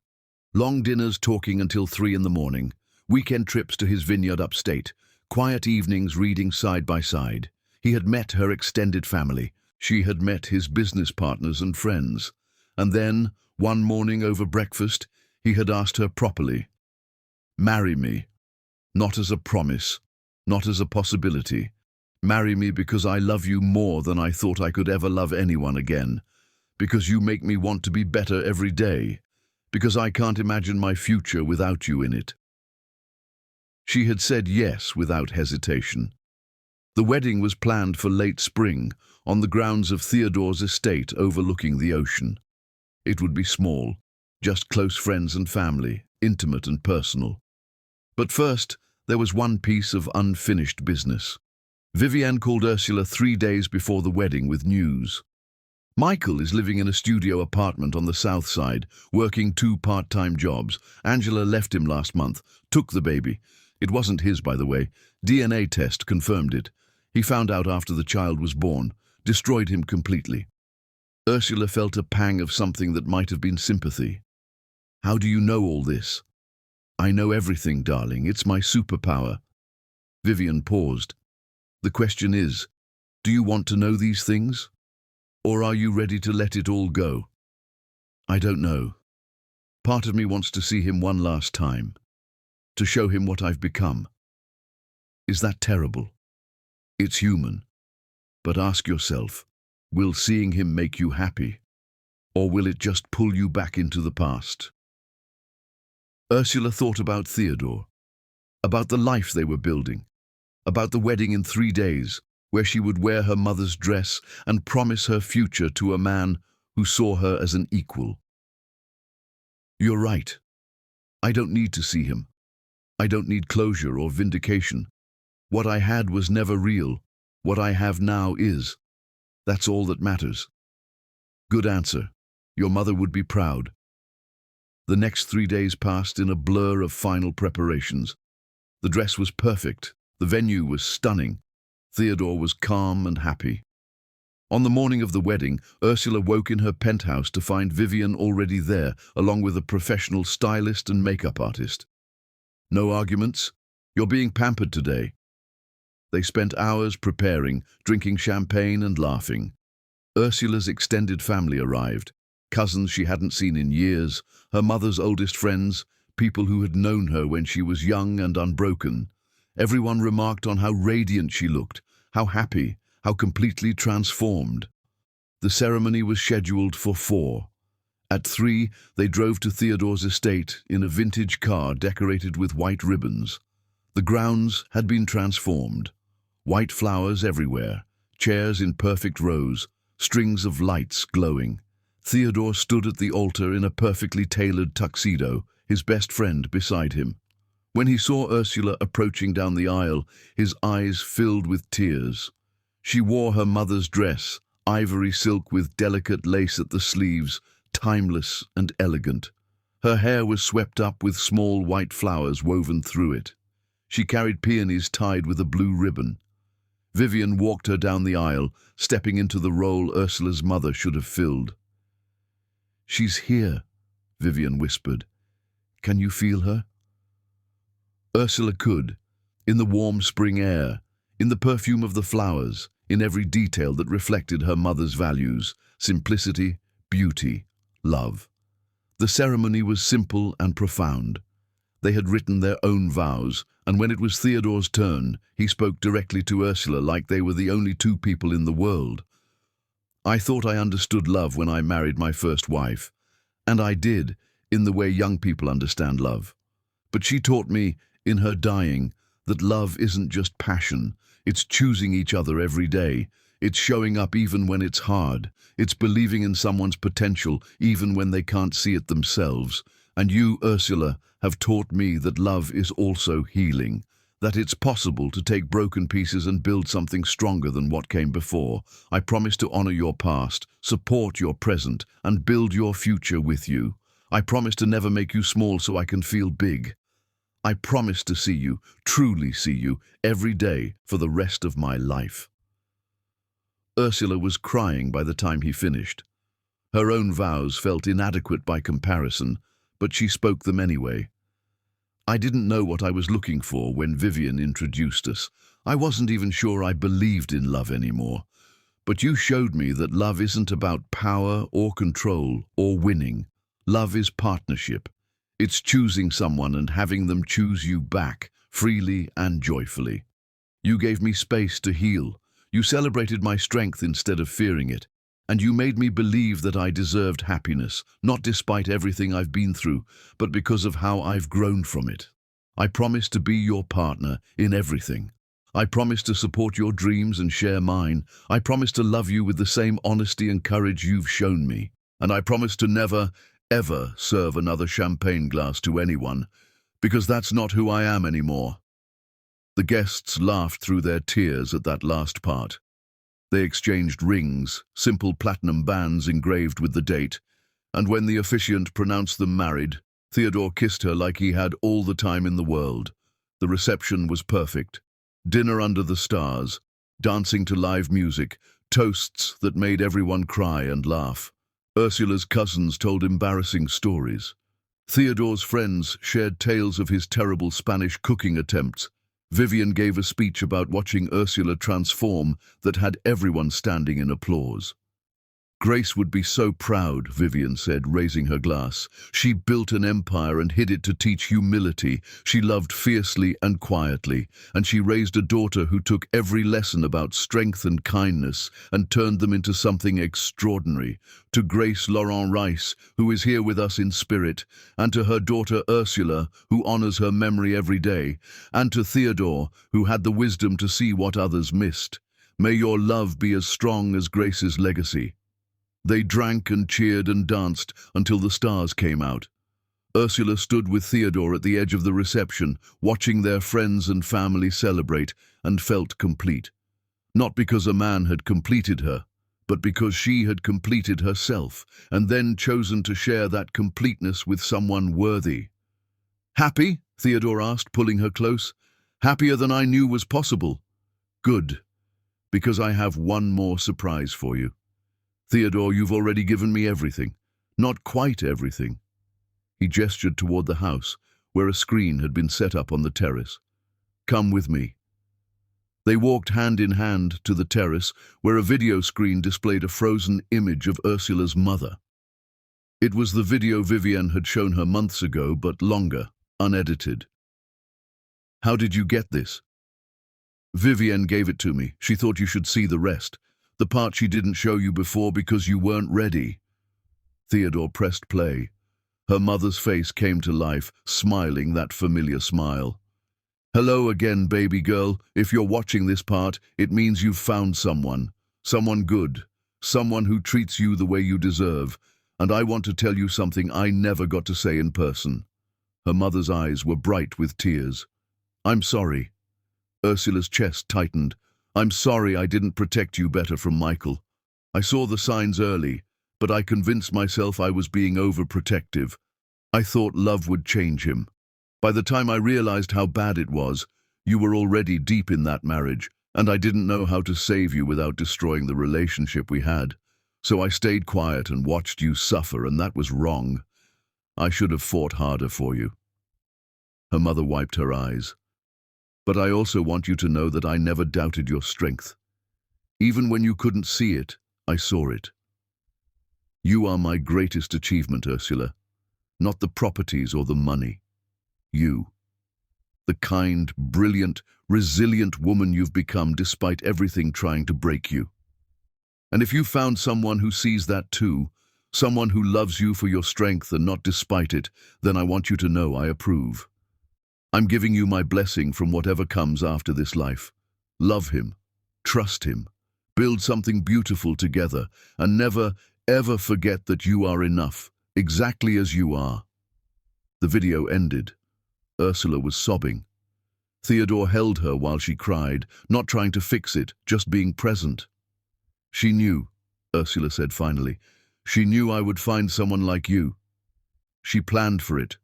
Long dinners talking until 3 in the morning, weekend trips to his vineyard upstate, quiet evenings reading side by side. He had met her extended family. She had met his business partners and friends. And then, one morning over breakfast, he had asked her properly, "Marry me." Not as a promise, not as a possibility. "Marry me because I love you more than I thought I could ever love anyone again. Because you make me want to be better every day. Because I can't imagine my future without you in it." She had said yes without hesitation. The wedding was planned for late spring, on the grounds of Theodore's estate overlooking the ocean. It would be small, just close friends and family, intimate and personal. But first, there was one piece of unfinished business. Vivienne called Ursula 3 days before the wedding with news. "Michael is living in a studio apartment on the south side, working 2 part-time jobs. Angela left him last month, took the baby. It wasn't his, by the way. DNA test confirmed it. He found out after the child was born, destroyed him completely." Ursula felt a pang of something that might have been sympathy. "How do you know all this?" "I know everything, darling. It's my superpower." Vivienne paused. "The question is, do you want to know these things? Or are you ready to let it all go?" "I don't know. Part of me wants to see him one last time, to show him what I've become." Is that terrible? It's human. But ask yourself, will seeing him make you happy? Or will it just pull you back into the past? Ursula thought about Theodore, about the life they were building, about the wedding in 3 days, where she would wear her mother's dress and promise her future to a man who saw her as an equal. "You're right. I don't need to see him. I don't need closure or vindication. What I had was never real. What I have now is. That's all that matters." "Good answer. Your mother would be proud." The next 3 days passed in a blur of final preparations. The dress was perfect. The venue was stunning. Theodore was calm and happy. On the morning of the wedding, Ursula woke in her penthouse to find Vivian already there, along with a professional stylist and makeup artist. No arguments? You're being pampered today. They spent hours preparing, drinking champagne and laughing. Ursula's extended family arrived. Cousins she hadn't seen in years, her mother's oldest friends, people who had known her when she was young and unbroken. Everyone remarked on how radiant she looked, how happy, how completely transformed. The ceremony was scheduled for 4. At 3, they drove to Theodore's estate in a vintage car decorated with white ribbons. The grounds had been transformed. White flowers everywhere, chairs in perfect rows, strings of lights glowing. Theodore stood at the altar in a perfectly tailored tuxedo, his best friend beside him. When he saw Ursula approaching down the aisle, his eyes filled with tears. She wore her mother's dress, ivory silk with delicate lace at the sleeves, timeless and elegant. Her hair was swept up with small white flowers woven through it. She carried peonies tied with a blue ribbon. Vivian walked her down the aisle, stepping into the role Ursula's mother should have filled. "She's here," Vivian whispered. "Can you feel her?" Ursula could, in the warm spring air, in the perfume of the flowers, in every detail that reflected her mother's values: simplicity, beauty, love. The ceremony was simple and profound. They had written their own vows, and when it was Theodore's turn, he spoke directly to Ursula like they were the only two people in the world. "I thought I understood love when I married my first wife, and I did, in the way young people understand love. But she taught me, in her dying, that love isn't just passion. It's choosing each other every day. It's showing up even when it's hard. It's believing in someone's potential even when they can't see it themselves. And you, Ursula, have taught me that love is also healing, that it's possible to take broken pieces and build something stronger than what came before. I promise to honor your past, support your present, and build your future with you. I promise to never make you small so I can feel big. I promise to see you, truly see you, every day for the rest of my life." Ursula was crying by the time he finished. Her own vows felt inadequate by comparison, but she spoke them anyway. "I didn't know what I was looking for when Vivian introduced us. I wasn't even sure I believed in love anymore. But you showed me that love isn't about power or control or winning. Love is partnership. It's choosing someone and having them choose you back, freely and joyfully. You gave me space to heal. You celebrated my strength instead of fearing it. And you made me believe that I deserved happiness, not despite everything I've been through, but because of how I've grown from it. I promise to be your partner in everything. I promise to support your dreams and share mine. I promise to love you with the same honesty and courage you've shown me. And I promise to never, ever serve another champagne glass to anyone, because that's not who I am anymore." The guests laughed through their tears at that last part. They exchanged rings, simple platinum bands engraved with the date, and when the officiant pronounced them married, Theodore kissed her like he had all the time in the world. The reception was perfect. Dinner under the stars, dancing to live music, toasts that made everyone cry and laugh. Ursula's cousins told embarrassing stories. Theodore's friends shared tales of his terrible Spanish cooking attempts. Vivian gave a speech about watching Ursula transform that had everyone standing in applause. "Grace would be so proud," Vivian said, raising her glass. "She built an empire and hid it to teach humility. She loved fiercely and quietly, and she raised a daughter who took every lesson about strength and kindness and turned them into something extraordinary. To Grace Laurent Rice, who is here with us in spirit, and to her daughter Ursula, who honors her memory every day, and to Theodore, who had the wisdom to see what others missed. May your love be as strong as Grace's legacy." They drank and cheered and danced until the stars came out. Ursula stood with Theodore at the edge of the reception, watching their friends and family celebrate, and felt complete. Not because a man had completed her, but because she had completed herself and then chosen to share that completeness with someone worthy. "Happy?" Theodore asked, pulling her close. "Happier than I knew was possible." "Good, because I have one more surprise for you." "Theodore, you've already given me everything." "Not quite everything." He gestured toward the house, where a screen had been set up on the terrace. "Come with me." They walked hand in hand to the terrace, where a video screen displayed a frozen image of Ursula's mother. It was the video Vivienne had shown her months ago, but longer, unedited. "How did you get this?" "Vivienne gave it to me. She thought you should see the rest. The part she didn't show you before because you weren't ready." Theodore pressed play. Her mother's face came to life, smiling that familiar smile. "Hello again, baby girl. If you're watching this part, it means you've found someone. Someone good. Someone who treats you the way you deserve. And I want to tell you something I never got to say in person." Her mother's eyes were bright with tears. "I'm sorry." Ursula's chest tightened. "I'm sorry I didn't protect you better from Michael. I saw the signs early, but I convinced myself I was being overprotective. I thought love would change him. By the time I realized how bad it was, you were already deep in that marriage, and I didn't know how to save you without destroying the relationship we had. So I stayed quiet and watched you suffer, and that was wrong. I should have fought harder for you." Her mother wiped her eyes. "But I also want you to know that I never doubted your strength. Even when you couldn't see it, I saw it. You are my greatest achievement, Ursula. Not the properties or the money. You. The kind, brilliant, resilient woman you've become despite everything trying to break you. And if you found someone who sees that too, someone who loves you for your strength and not despite it, then I want you to know I approve. I'm giving you my blessing from whatever comes after this life. Love him. Trust him. Build something beautiful together, and never, ever forget that you are enough, exactly as you are." The video ended. Ursula was sobbing. Theodore held her while she cried, not trying to fix it, just being present. "She knew," Ursula said finally. "She knew I would find someone like you. She planned for it.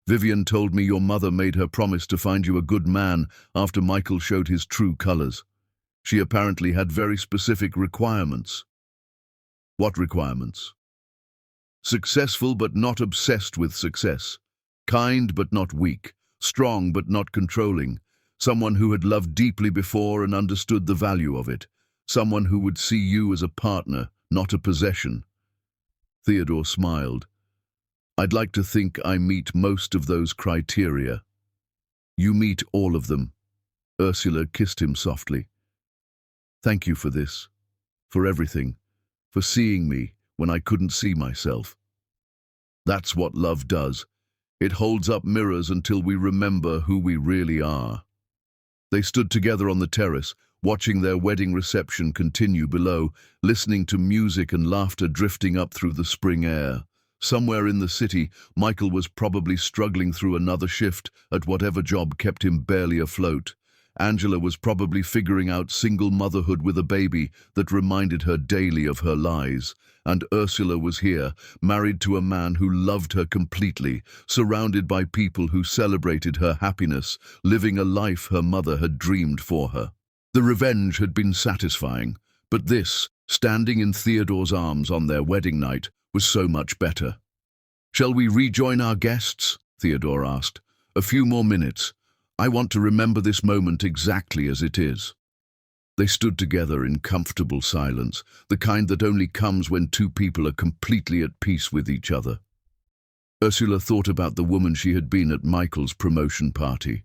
Vivienne told me your mother made her promise to find you a good man after Michael showed his true colors. She apparently had very specific requirements." "What requirements?" "Successful but not obsessed with success. Kind but not weak. Strong but not controlling. Someone who had loved deeply before and understood the value of it. Someone who would see you as a partner, not a possession." Theodore smiled. "I'd like to think I meet most of those criteria." "You meet all of them." Ursula kissed him softly. "Thank you for this. For everything. For seeing me when I couldn't see myself. That's what love does. It holds up mirrors until we remember who we really are." They stood together on the terrace, watching their wedding reception continue below, listening to music and laughter drifting up through the spring air. Somewhere in the city, Michael was probably struggling through another shift at whatever job kept him barely afloat. Angela was probably figuring out single motherhood with a baby that reminded her daily of her lies. And Ursula was here, married to a man who loved her completely, surrounded by people who celebrated her happiness, living a life her mother had dreamed for her. The revenge had been satisfying, but this, standing in Theodore's arms on their wedding night, was so much better. "Shall we rejoin our guests?" Theodore asked. "A few more minutes. I want to remember this moment exactly as it is." They stood together in comfortable silence, the kind that only comes when two people are completely at peace with each other. Ursula thought about the woman she had been at Michael's promotion party.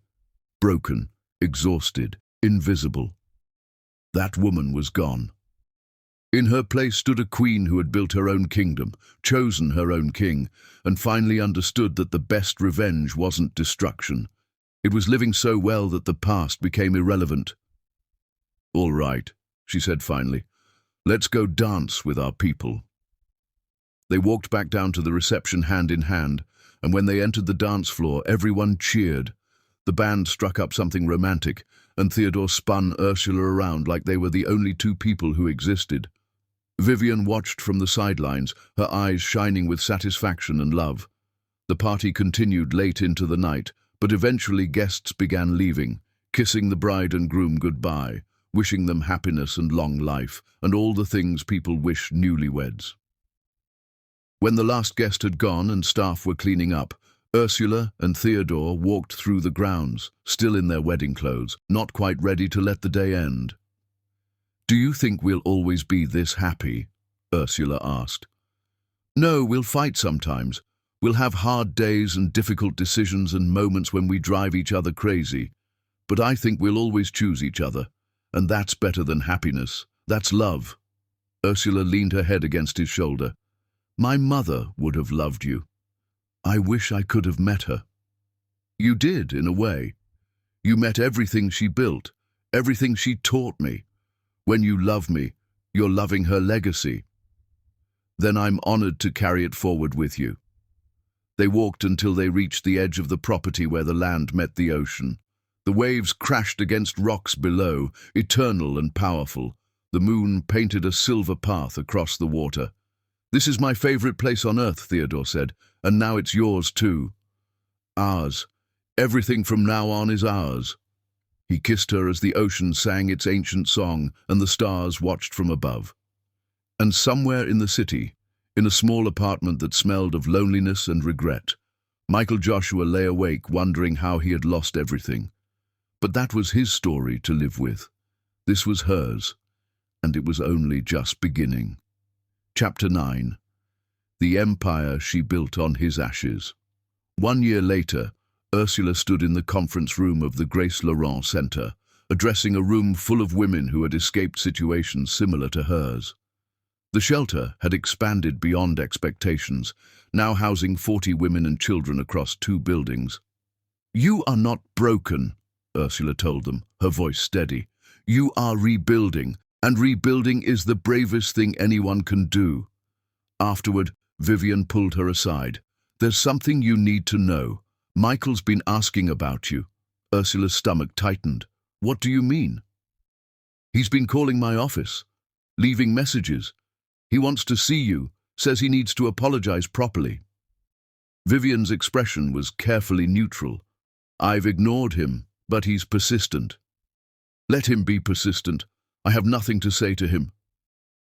Broken, exhausted, invisible. That woman was gone. In her place stood a queen who had built her own kingdom, chosen her own king, and finally understood that the best revenge wasn't destruction. It was living so well that the past became irrelevant. "All right," she said finally. "Let's go dance with our people." They walked back down to the reception hand in hand, and when they entered the dance floor, everyone cheered. The band struck up something romantic, and Theodore spun Ursula around like they were the only two people who existed. Vivian watched from the sidelines, her eyes shining with satisfaction and love. The party continued late into the night, but eventually guests began leaving, kissing the bride and groom goodbye, wishing them happiness and long life, and all the things people wish newlyweds. When the last guest had gone and staff were cleaning up, Ursula and Theodore walked through the grounds, still in their wedding clothes, not quite ready to let the day end. "Do you think we'll always be this happy?" Ursula asked. "No, we'll fight sometimes. We'll have hard days and difficult decisions and moments when we drive each other crazy. But I think we'll always choose each other, and that's better than happiness. That's love." Ursula leaned her head against his shoulder. "My mother would have loved you. I wish I could have met her." "You did, in a way. You met everything she built, everything she taught me. When you love me, you're loving her legacy. Then I'm honored to carry it forward with you." They walked until they reached the edge of the property where the land met the ocean. The waves crashed against rocks below, eternal and powerful. The moon painted a silver path across the water. "This is my favorite place on earth," Theodore said, "and now it's yours too." "Ours. Everything from now on is ours." He kissed her as the ocean sang its ancient song and the stars watched from above. And somewhere in the city, in a small apartment that smelled of loneliness and regret, Michael Joshua lay awake wondering how he had lost everything. But that was his story to live with. This was hers, and it was only just beginning. Chapter 9. The Empire She Built on His Ashes. 1 year later, Ursula stood in the conference room of the Grace Laurent Center, addressing a room full of women who had escaped situations similar to hers. The shelter had expanded beyond expectations, now housing 40 women and children across 2 buildings. "You are not broken," Ursula told them, her voice steady. "You are rebuilding, and rebuilding is the bravest thing anyone can do." Afterward, Vivian pulled her aside. "There's something you need to know. Michael's been asking about you." Ursula's stomach tightened. "What do you mean?" "He's been calling my office, leaving messages. He wants to see you, says he needs to apologize properly." Vivian's expression was carefully neutral. "I've ignored him, but he's persistent." "Let him be persistent. I have nothing to say to him."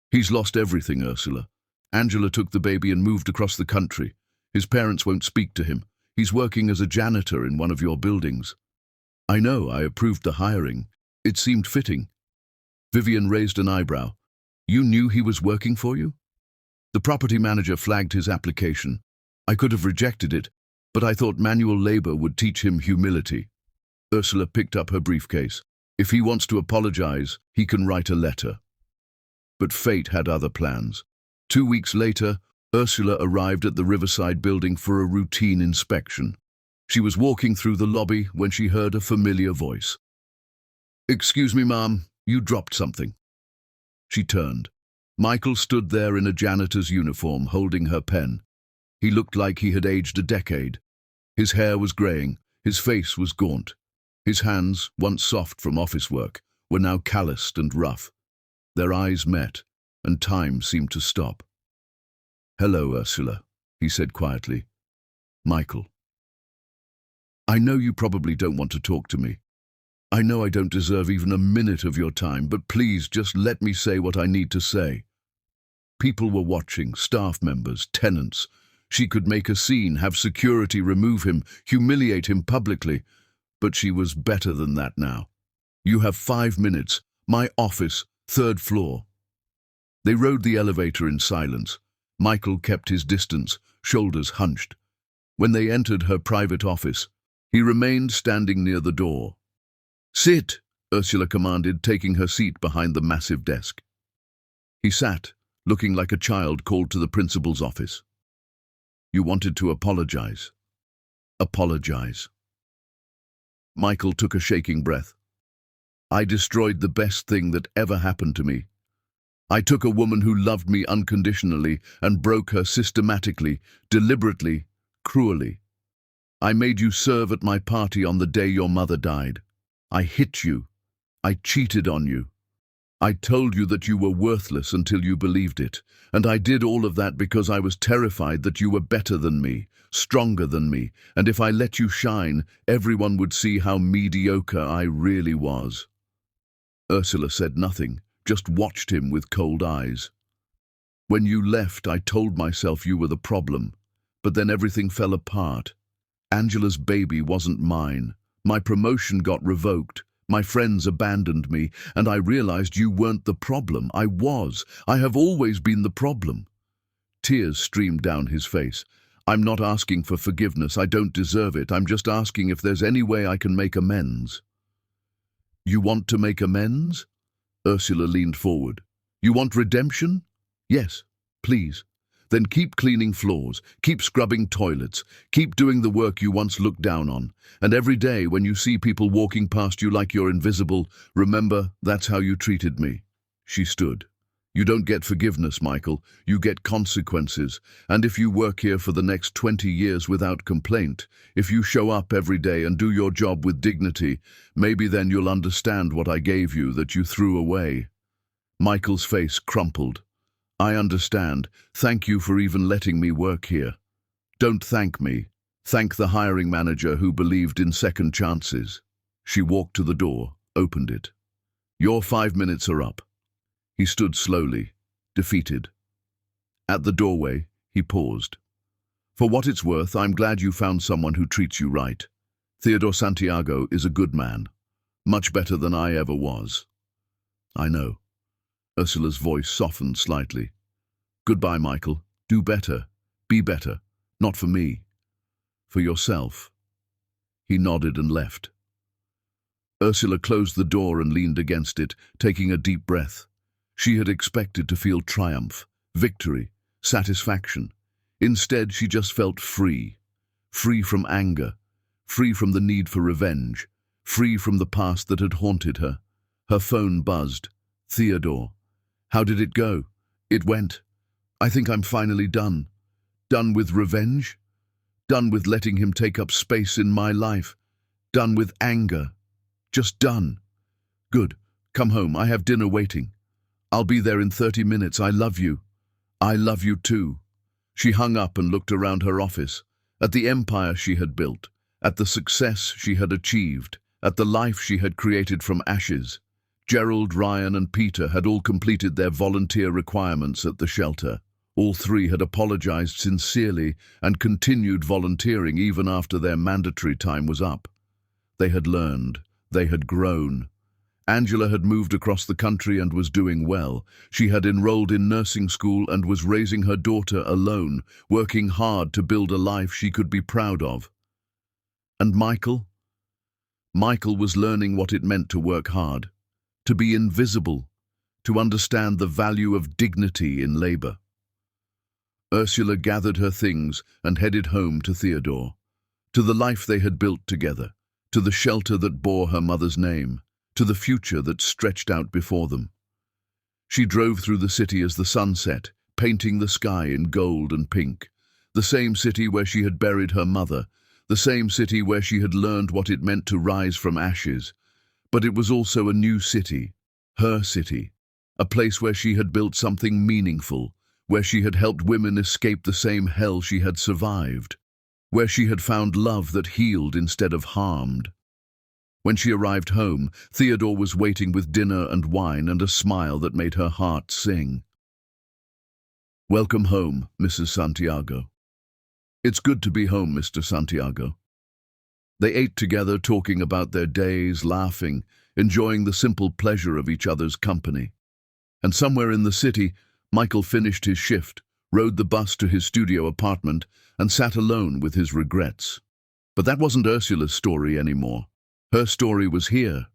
"He's lost everything, Ursula. Angela took the baby and moved across the country. His parents won't speak to him. He's working as a janitor in one of your buildings." "I know, I approved the hiring. It seemed fitting." Vivian raised an eyebrow. "You knew he was working for you?" "The property manager flagged his application. I could have rejected it, but I thought manual labor would teach him humility." Ursula picked up her briefcase. "If he wants to apologize, he can write a letter." But fate had other plans. 2 weeks later, Ursula arrived at the Riverside building for a routine inspection. She was walking through the lobby when she heard a familiar voice. "Excuse me, ma'am, you dropped something." She turned. Michael stood there in a janitor's uniform, holding her pen. He looked like he had aged a decade. His hair was graying, his face was gaunt. His hands, once soft from office work, were now calloused and rough. Their eyes met, and time seemed to stop. "Hello, Ursula," he said quietly. "Michael. I know you probably don't want to talk to me. I know I don't deserve even a minute of your time, but please just let me say what I need to say." People were watching, staff members, tenants. She could make a scene, have security remove him, humiliate him publicly. But she was better than that now. "You have 5 minutes. My office, 3rd floor." They rode the elevator in silence. Michael kept his distance, shoulders hunched. When they entered her private office, he remained standing near the door. "Sit," Ursula commanded, taking her seat behind the massive desk. He sat, looking like a child called to the principal's office. "You wanted to apologize." "Apologize." Michael took a shaking breath. "I destroyed the best thing that ever happened to me. I took a woman who loved me unconditionally and broke her systematically, deliberately, cruelly. I made you serve at my party on the day your mother died. I hit you. I cheated on you. I told you that you were worthless until you believed it, and I did all of that because I was terrified that you were better than me, stronger than me, and if I let you shine, everyone would see how mediocre I really was." Ursula said nothing, just watched him with cold eyes. "When you left, I told myself you were the problem, but then everything fell apart. Angela's baby wasn't mine. My promotion got revoked. My friends abandoned me, and I realized you weren't the problem. I was. I have always been the problem." Tears streamed down his face. "I'm not asking for forgiveness. I don't deserve it. I'm just asking if there's any way I can make amends." "You want to make amends?" Ursula leaned forward. "You want redemption?" "Yes, please. Then keep cleaning floors, keep scrubbing toilets, keep doing the work you once looked down on. And every day when you see people walking past you like you're invisible, remember that's how you treated me." She stood. "You don't get forgiveness, Michael. You get consequences. And if you work here for the next 20 years without complaint, if you show up every day and do your job with dignity, maybe then you'll understand what I gave you that you threw away." Michael's face crumpled. "I understand. Thank you for even letting me work here." "Don't thank me. Thank the hiring manager who believed in second chances." She walked to the door, opened it. "Your 5 minutes are up." He stood slowly, defeated. At the doorway, he paused. "For what it's worth, I'm glad you found someone who treats you right. Theodore Santiago is a good man. Much better than I ever was." "I know." Ursula's voice softened slightly. "Goodbye, Michael. Do better. Be better. Not for me. For yourself." He nodded and left. Ursula closed the door and leaned against it, taking a deep breath. She had expected to feel triumph, victory, satisfaction. Instead, she just felt free. Free from anger. Free from the need for revenge. Free from the past that had haunted her. Her phone buzzed. "Theodore. How did it go?" It went. "I think I'm finally done. Done with revenge. Done with letting him take up space in my life. Done with anger. Just done." "Good. Come home. I have dinner waiting. I'll be there in 30 minutes. I love you." "I love you too." She hung up and looked around her office, at the empire she had built, at the success she had achieved, at the life she had created from ashes. Gerald, Ryan, and Peter had all completed their volunteer requirements at the shelter. All three had apologized sincerely and continued volunteering even after their mandatory time was up. They had learned. They had grown. Angela had moved across the country and was doing well. She had enrolled in nursing school and was raising her daughter alone, working hard to build a life she could be proud of. And Michael? Michael was learning what it meant to work hard, to be invisible, to understand the value of dignity in labor. Ursula gathered her things and headed home to Theodore, to the life they had built together, to the shelter that bore her mother's name, to the future that stretched out before them. She drove through the city as the sun set, painting the sky in gold and pink, the same city where she had buried her mother, the same city where she had learned what it meant to rise from ashes. But it was also a new city, her city, a place where she had built something meaningful, where she had helped women escape the same hell she had survived, where she had found love that healed instead of harmed. When she arrived home, Theodore was waiting with dinner and wine and a smile that made her heart sing. "Welcome home, Mrs. Santiago." "It's good to be home, Mr. Santiago." They ate together, talking about their days, laughing, enjoying the simple pleasure of each other's company. And somewhere in the city, Michael finished his shift, rode the bus to his studio apartment, and sat alone with his regrets. But that wasn't Ursula's story anymore. Her story was here,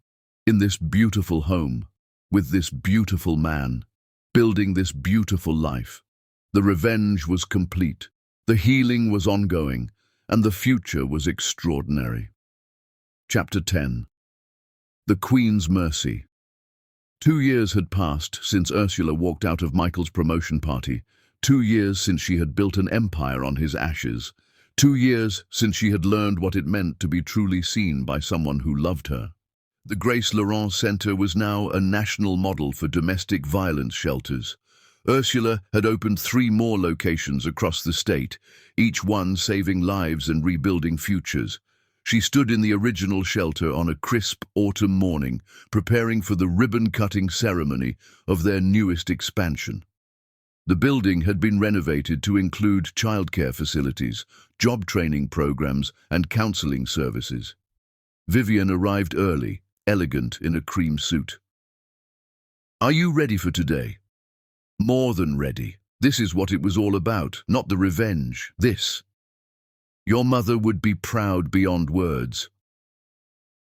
in this beautiful home, with this beautiful man, building this beautiful life. The revenge was complete, the healing was ongoing, and the future was extraordinary. Chapter 10. The Queen's Mercy. 2 years had passed since Ursula walked out of Michael's promotion party, 2 years since she had built an empire on his ashes, 2 years since she had learned what it meant to be truly seen by someone who loved her. The Grace Laurent Center was now a national model for domestic violence shelters. Ursula had opened 3 more locations across the state, each one saving lives and rebuilding futures. She stood in the original shelter on a crisp autumn morning, preparing for the ribbon-cutting ceremony of their newest expansion. The building had been renovated to include childcare facilities, job training programs, and counseling services. Vivian arrived early, elegant in a cream suit. "Are you ready for today?" "More than ready. This is what it was all about, not the revenge. This. Your mother would be proud beyond words."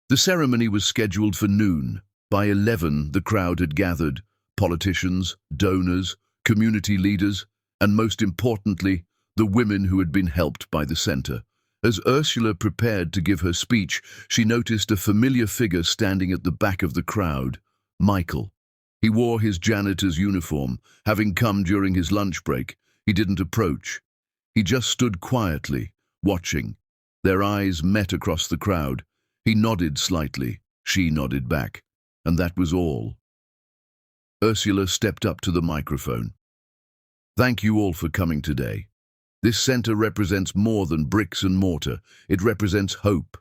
The ceremony was scheduled for noon. By 11, the crowd had gathered: politicians, donors, community leaders, and most importantly, the women who had been helped by the center. As Ursula prepared to give her speech, she noticed a familiar figure standing at the back of the crowd: Michael. He wore his janitor's uniform. Having come during his lunch break, he didn't approach. He just stood quietly, watching. Their eyes met across the crowd. He nodded slightly. She nodded back. And that was all. Ursula stepped up to the microphone. "Thank you all for coming today. This center represents more than bricks and mortar. It represents hope.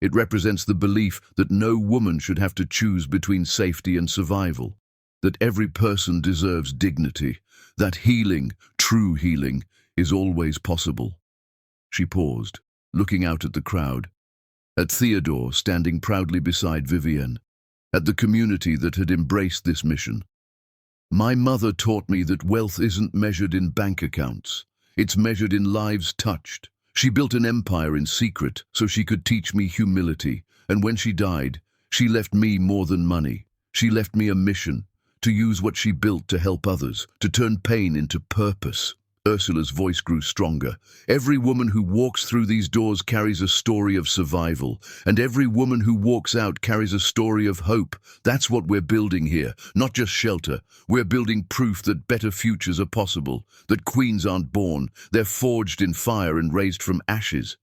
It represents the belief that no woman should have to choose between safety and survival, that every person deserves dignity, that healing, true healing, is always possible." She paused, looking out at the crowd, at Theodore standing proudly beside Vivienne, at the community that had embraced this mission. "My mother taught me that wealth isn't measured in bank accounts. It's measured in lives touched. She built an empire in secret so she could teach me humility, and when she died, she left me more than money. She left me a mission, to use what she built to help others, to turn pain into purpose." Ursula's voice grew stronger. "Every woman who walks through these doors carries a story of survival, and every woman who walks out carries a story of hope. That's what we're building here, not just shelter. We're building proof that better futures are possible, that queens aren't born, they're forged in fire and raised from ashes."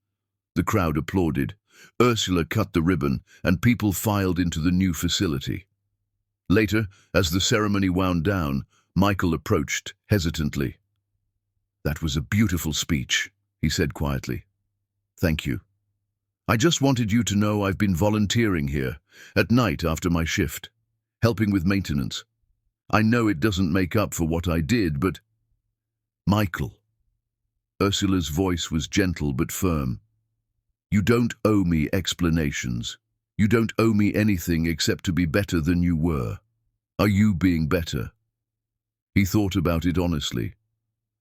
The crowd applauded. Ursula cut the ribbon, and people filed into the new facility. Later, as the ceremony wound down, Michael approached hesitantly. "That was a beautiful speech," he said quietly. "Thank you. I just wanted you to know I've been volunteering here, at night after my shift, helping with maintenance. I know it doesn't make up for what I did, but—" "Michael." Ursula's voice was gentle but firm. "You don't owe me explanations. You don't owe me anything except to be better than you were. Are you being better?" He thought about it honestly.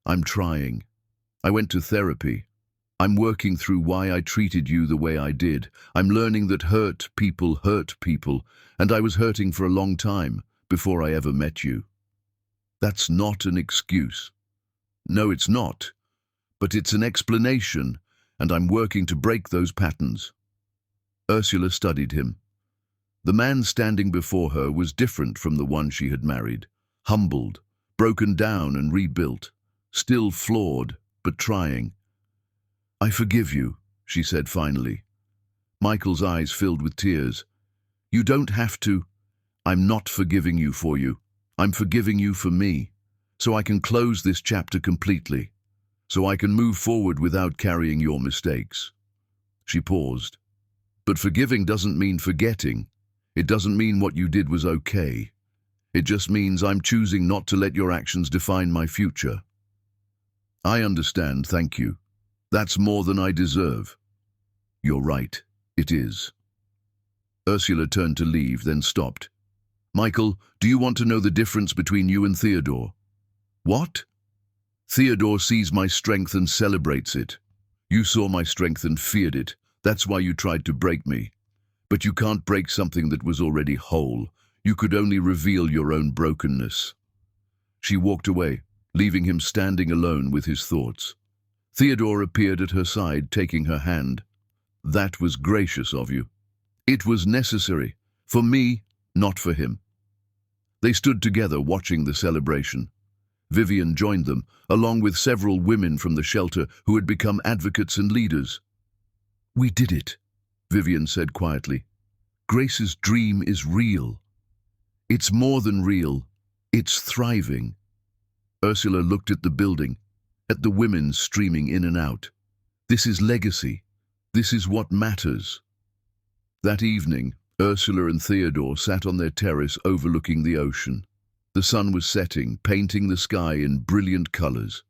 "I'm trying. I went to therapy. I'm working through why I treated you the way I did. I'm learning that hurt people, and I was hurting for a long time, before I ever met you. That's not an excuse. No, it's not. But it's an explanation, and I'm working to break those patterns." Ursula studied him. The man standing before her was different from the one she had married, humbled, broken down and rebuilt. Still flawed, but trying. "I forgive you," she said finally. Michael's eyes filled with tears. "You don't have to. I'm not forgiving you for you. I'm forgiving you for me, so I can close this chapter completely, so I can move forward without carrying your mistakes." She paused. "But forgiving doesn't mean forgetting. It doesn't mean what you did was okay. It just means I'm choosing not to let your actions define my future." "I understand, thank you. That's more than I deserve." "You're right, it is." Ursula turned to leave, then stopped. "Michael, do you want to know the difference between you and Theodore?" "What?" "Theodore sees my strength and celebrates it. You saw my strength and feared it. That's why you tried to break me. But you can't break something that was already whole. You could only reveal your own brokenness." She walked away, leaving him standing alone with his thoughts. Theodore appeared at her side, taking her hand. "That was gracious of you. It was necessary. For me, not for him." They stood together watching the celebration. Vivian joined them, along with several women from the shelter who had become advocates and leaders. "We did it," Vivian said quietly. Grace's dream is real. It's more than real. It's thriving. Ursula looked at the building, at the women streaming in and out. This is legacy. This is what matters. That evening, Ursula and Theodore sat on their terrace overlooking the ocean. The sun was setting, painting the sky in brilliant colors.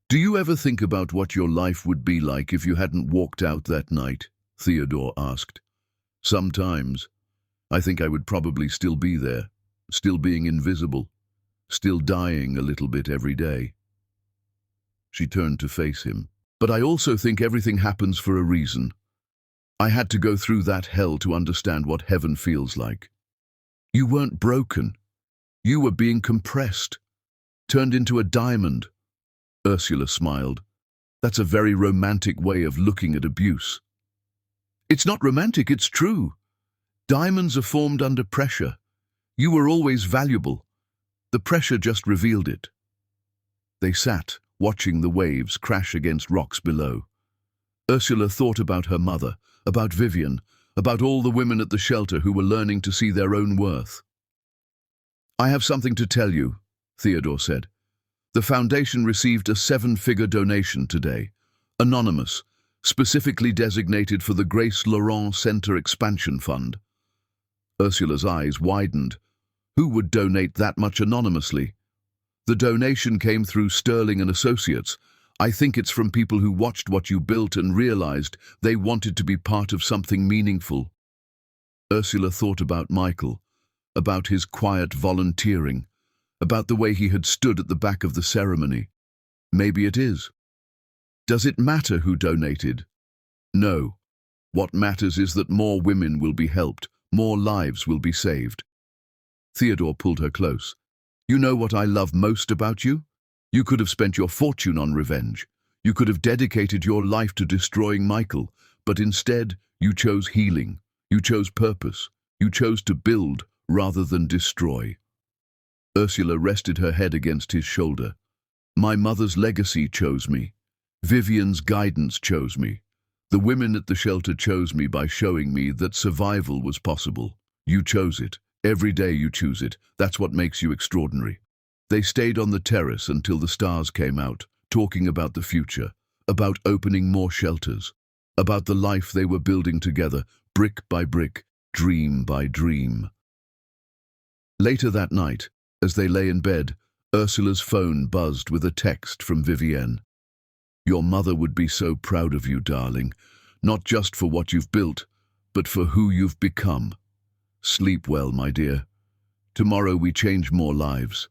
"Do you ever think about what your life would be like if you hadn't walked out that night?" Theodore asked. "Sometimes. I think I would probably still be there, still being invisible, still dying a little bit every day." She turned to face him. "But I also think everything happens for a reason. I had to go through that hell to understand what heaven feels like. You weren't broken. You were being compressed, turned into a diamond." Ursula smiled. "That's a very romantic way of looking at abuse." "It's not romantic, it's true. Diamonds are formed under pressure. You were always valuable. The pressure just revealed it." They sat, watching the waves crash against rocks below. Ursula thought about her mother, about Vivian, about all the women at the shelter who were learning to see their own worth. "I have something to tell you," Theodore said. "The foundation received a 7-figure donation today, anonymous, specifically designated for the Grace Laurent Center Expansion Fund." Ursula's eyes widened. Who would donate that much anonymously? "The donation came through Sterling and Associates. I think it's from people who watched what you built and realized they wanted to be part of something meaningful." Ursula thought about Michael, about his quiet volunteering, about the way he had stood at the back of the ceremony. Maybe it is. Does it matter who donated? No. What matters is that more women will be helped, more lives will be saved. Theodore pulled her close. "You know what I love most about you? You could have spent your fortune on revenge. You could have dedicated your life to destroying Michael, but instead you chose healing. You chose purpose. You chose to build rather than destroy." Ursula rested her head against his shoulder. "My mother's legacy chose me. Vivian's guidance chose me. The women at the shelter chose me by showing me that survival was possible. You chose it. Every day you choose it. That's what makes you extraordinary." They stayed on the terrace until the stars came out, talking about the future, about opening more shelters, about the life they were building together, brick by brick, dream by dream. Later that night, as they lay in bed, Ursula's phone buzzed with a text from Vivienne. "Your mother would be so proud of you, darling, not just for what you've built, but for who you've become. Sleep well, my dear. Tomorrow we change more lives."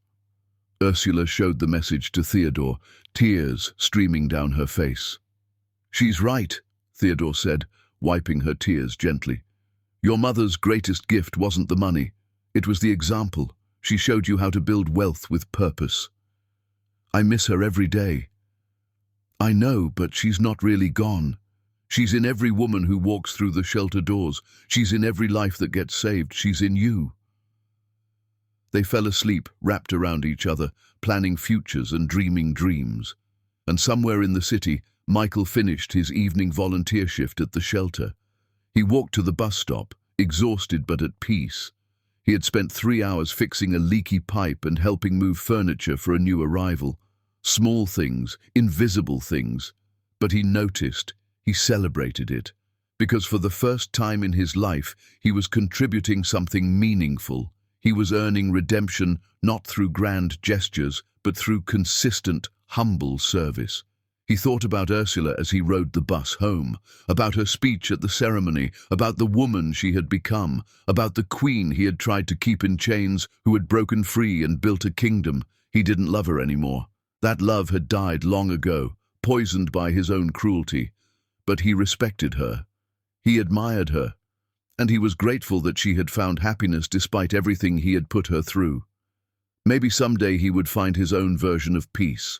Ursula showed the message to Theodore, tears streaming down her face. "She's right," Theodore said, wiping her tears gently. "Your mother's greatest gift wasn't the money. It was the example. She showed you how to build wealth with purpose. I miss her every day." "I know, but she's not really gone. She's in every woman who walks through the shelter doors. She's in every life that gets saved. She's in you." They fell asleep, wrapped around each other, planning futures and dreaming dreams. And somewhere in the city, Michael finished his evening volunteer shift at the shelter. He walked to the bus stop, exhausted but at peace. He had spent 3 hours fixing a leaky pipe and helping move furniture for a new arrival. Small things, invisible things. But he noticed, he celebrated it, because for the first time in his life, he was contributing something meaningful. He was earning redemption not through grand gestures, but through consistent, humble service. He thought about Ursula as he rode the bus home, about her speech at the ceremony, about the woman she had become, about the queen he had tried to keep in chains, who had broken free and built a kingdom. He didn't love her anymore. That love had died long ago, poisoned by his own cruelty. But he respected her. He admired her. And he was grateful that she had found happiness despite everything he had put her through. Maybe someday he would find his own version of peace.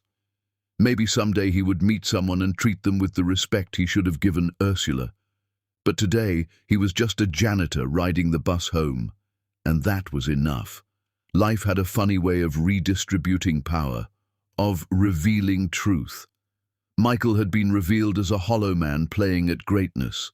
Maybe someday he would meet someone and treat them with the respect he should have given Ursula. But today he was just a janitor riding the bus home. And that was enough. Life had a funny way of redistributing power, of revealing truth. Michael had been revealed as a hollow man playing at greatness.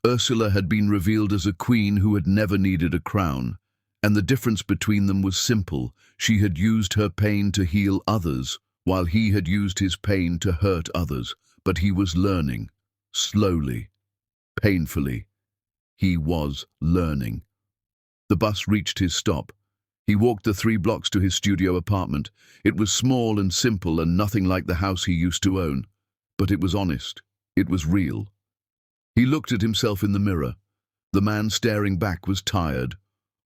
Ursula had been revealed as a queen who had never needed a crown, and the difference between them was simple. She had used her pain to heal others, while he had used his pain to hurt others. But he was learning. Slowly. Painfully. He was learning. The bus reached his stop. He walked the 3 blocks to his studio apartment. It was small and simple and nothing like the house he used to own. But it was honest. It was real. He looked at himself in the mirror. The man staring back was tired,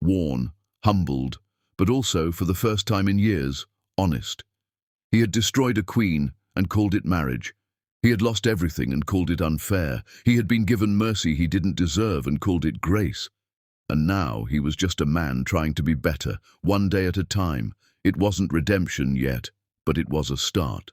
worn, humbled, but also, for the first time in years, honest. He had destroyed a queen and called it marriage. He had lost everything and called it unfair. He had been given mercy he didn't deserve and called it grace. And now he was just a man trying to be better, one day at a time. It wasn't redemption yet, but it was a start.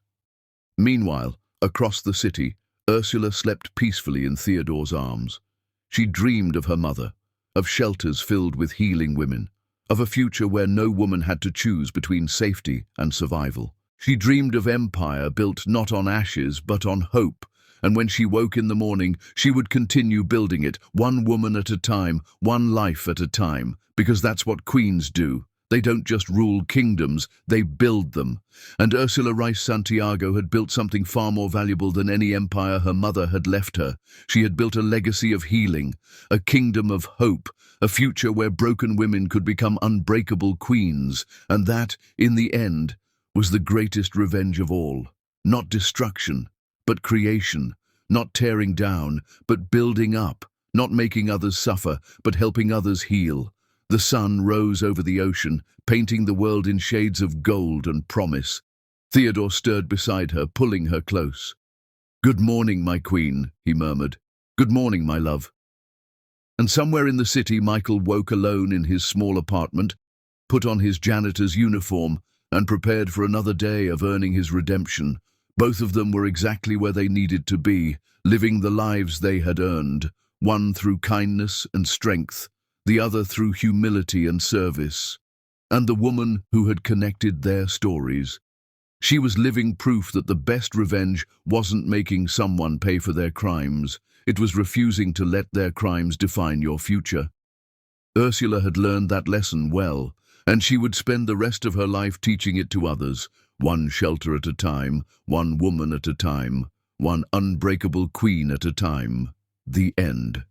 Meanwhile, across the city, Ursula slept peacefully in Theodore's arms. She dreamed of her mother, of shelters filled with healing women, of a future where no woman had to choose between safety and survival. She dreamed of empire built not on ashes but on hope, and when she woke in the morning, she would continue building it, one woman at a time, one life at a time, because that's what queens do. They don't just rule kingdoms, they build them. And Ursula Rice Santiago had built something far more valuable than any empire her mother had left her. She had built a legacy of healing, a kingdom of hope, a future where broken women could become unbreakable queens, and that, in the end, was the greatest revenge of all. Not destruction, but creation. Not tearing down, but building up. Not making others suffer, but helping others heal. The sun rose over the ocean, painting the world in shades of gold and promise. Theodore stirred beside her, pulling her close. "Good morning, my queen," he murmured. "Good morning, my love." And somewhere in the city, Michael woke alone in his small apartment, put on his janitor's uniform, and prepared for another day of earning his redemption. Both of them were exactly where they needed to be, living the lives they had earned, one through kindness and strength, the other through humility and service. And the woman who had connected their stories. She was living proof that the best revenge wasn't making someone pay for their crimes. It was refusing to let their crimes define your future. Ursula had learned that lesson well, and she would spend the rest of her life teaching it to others, one shelter at a time, one woman at a time, one unbreakable queen at a time. The end.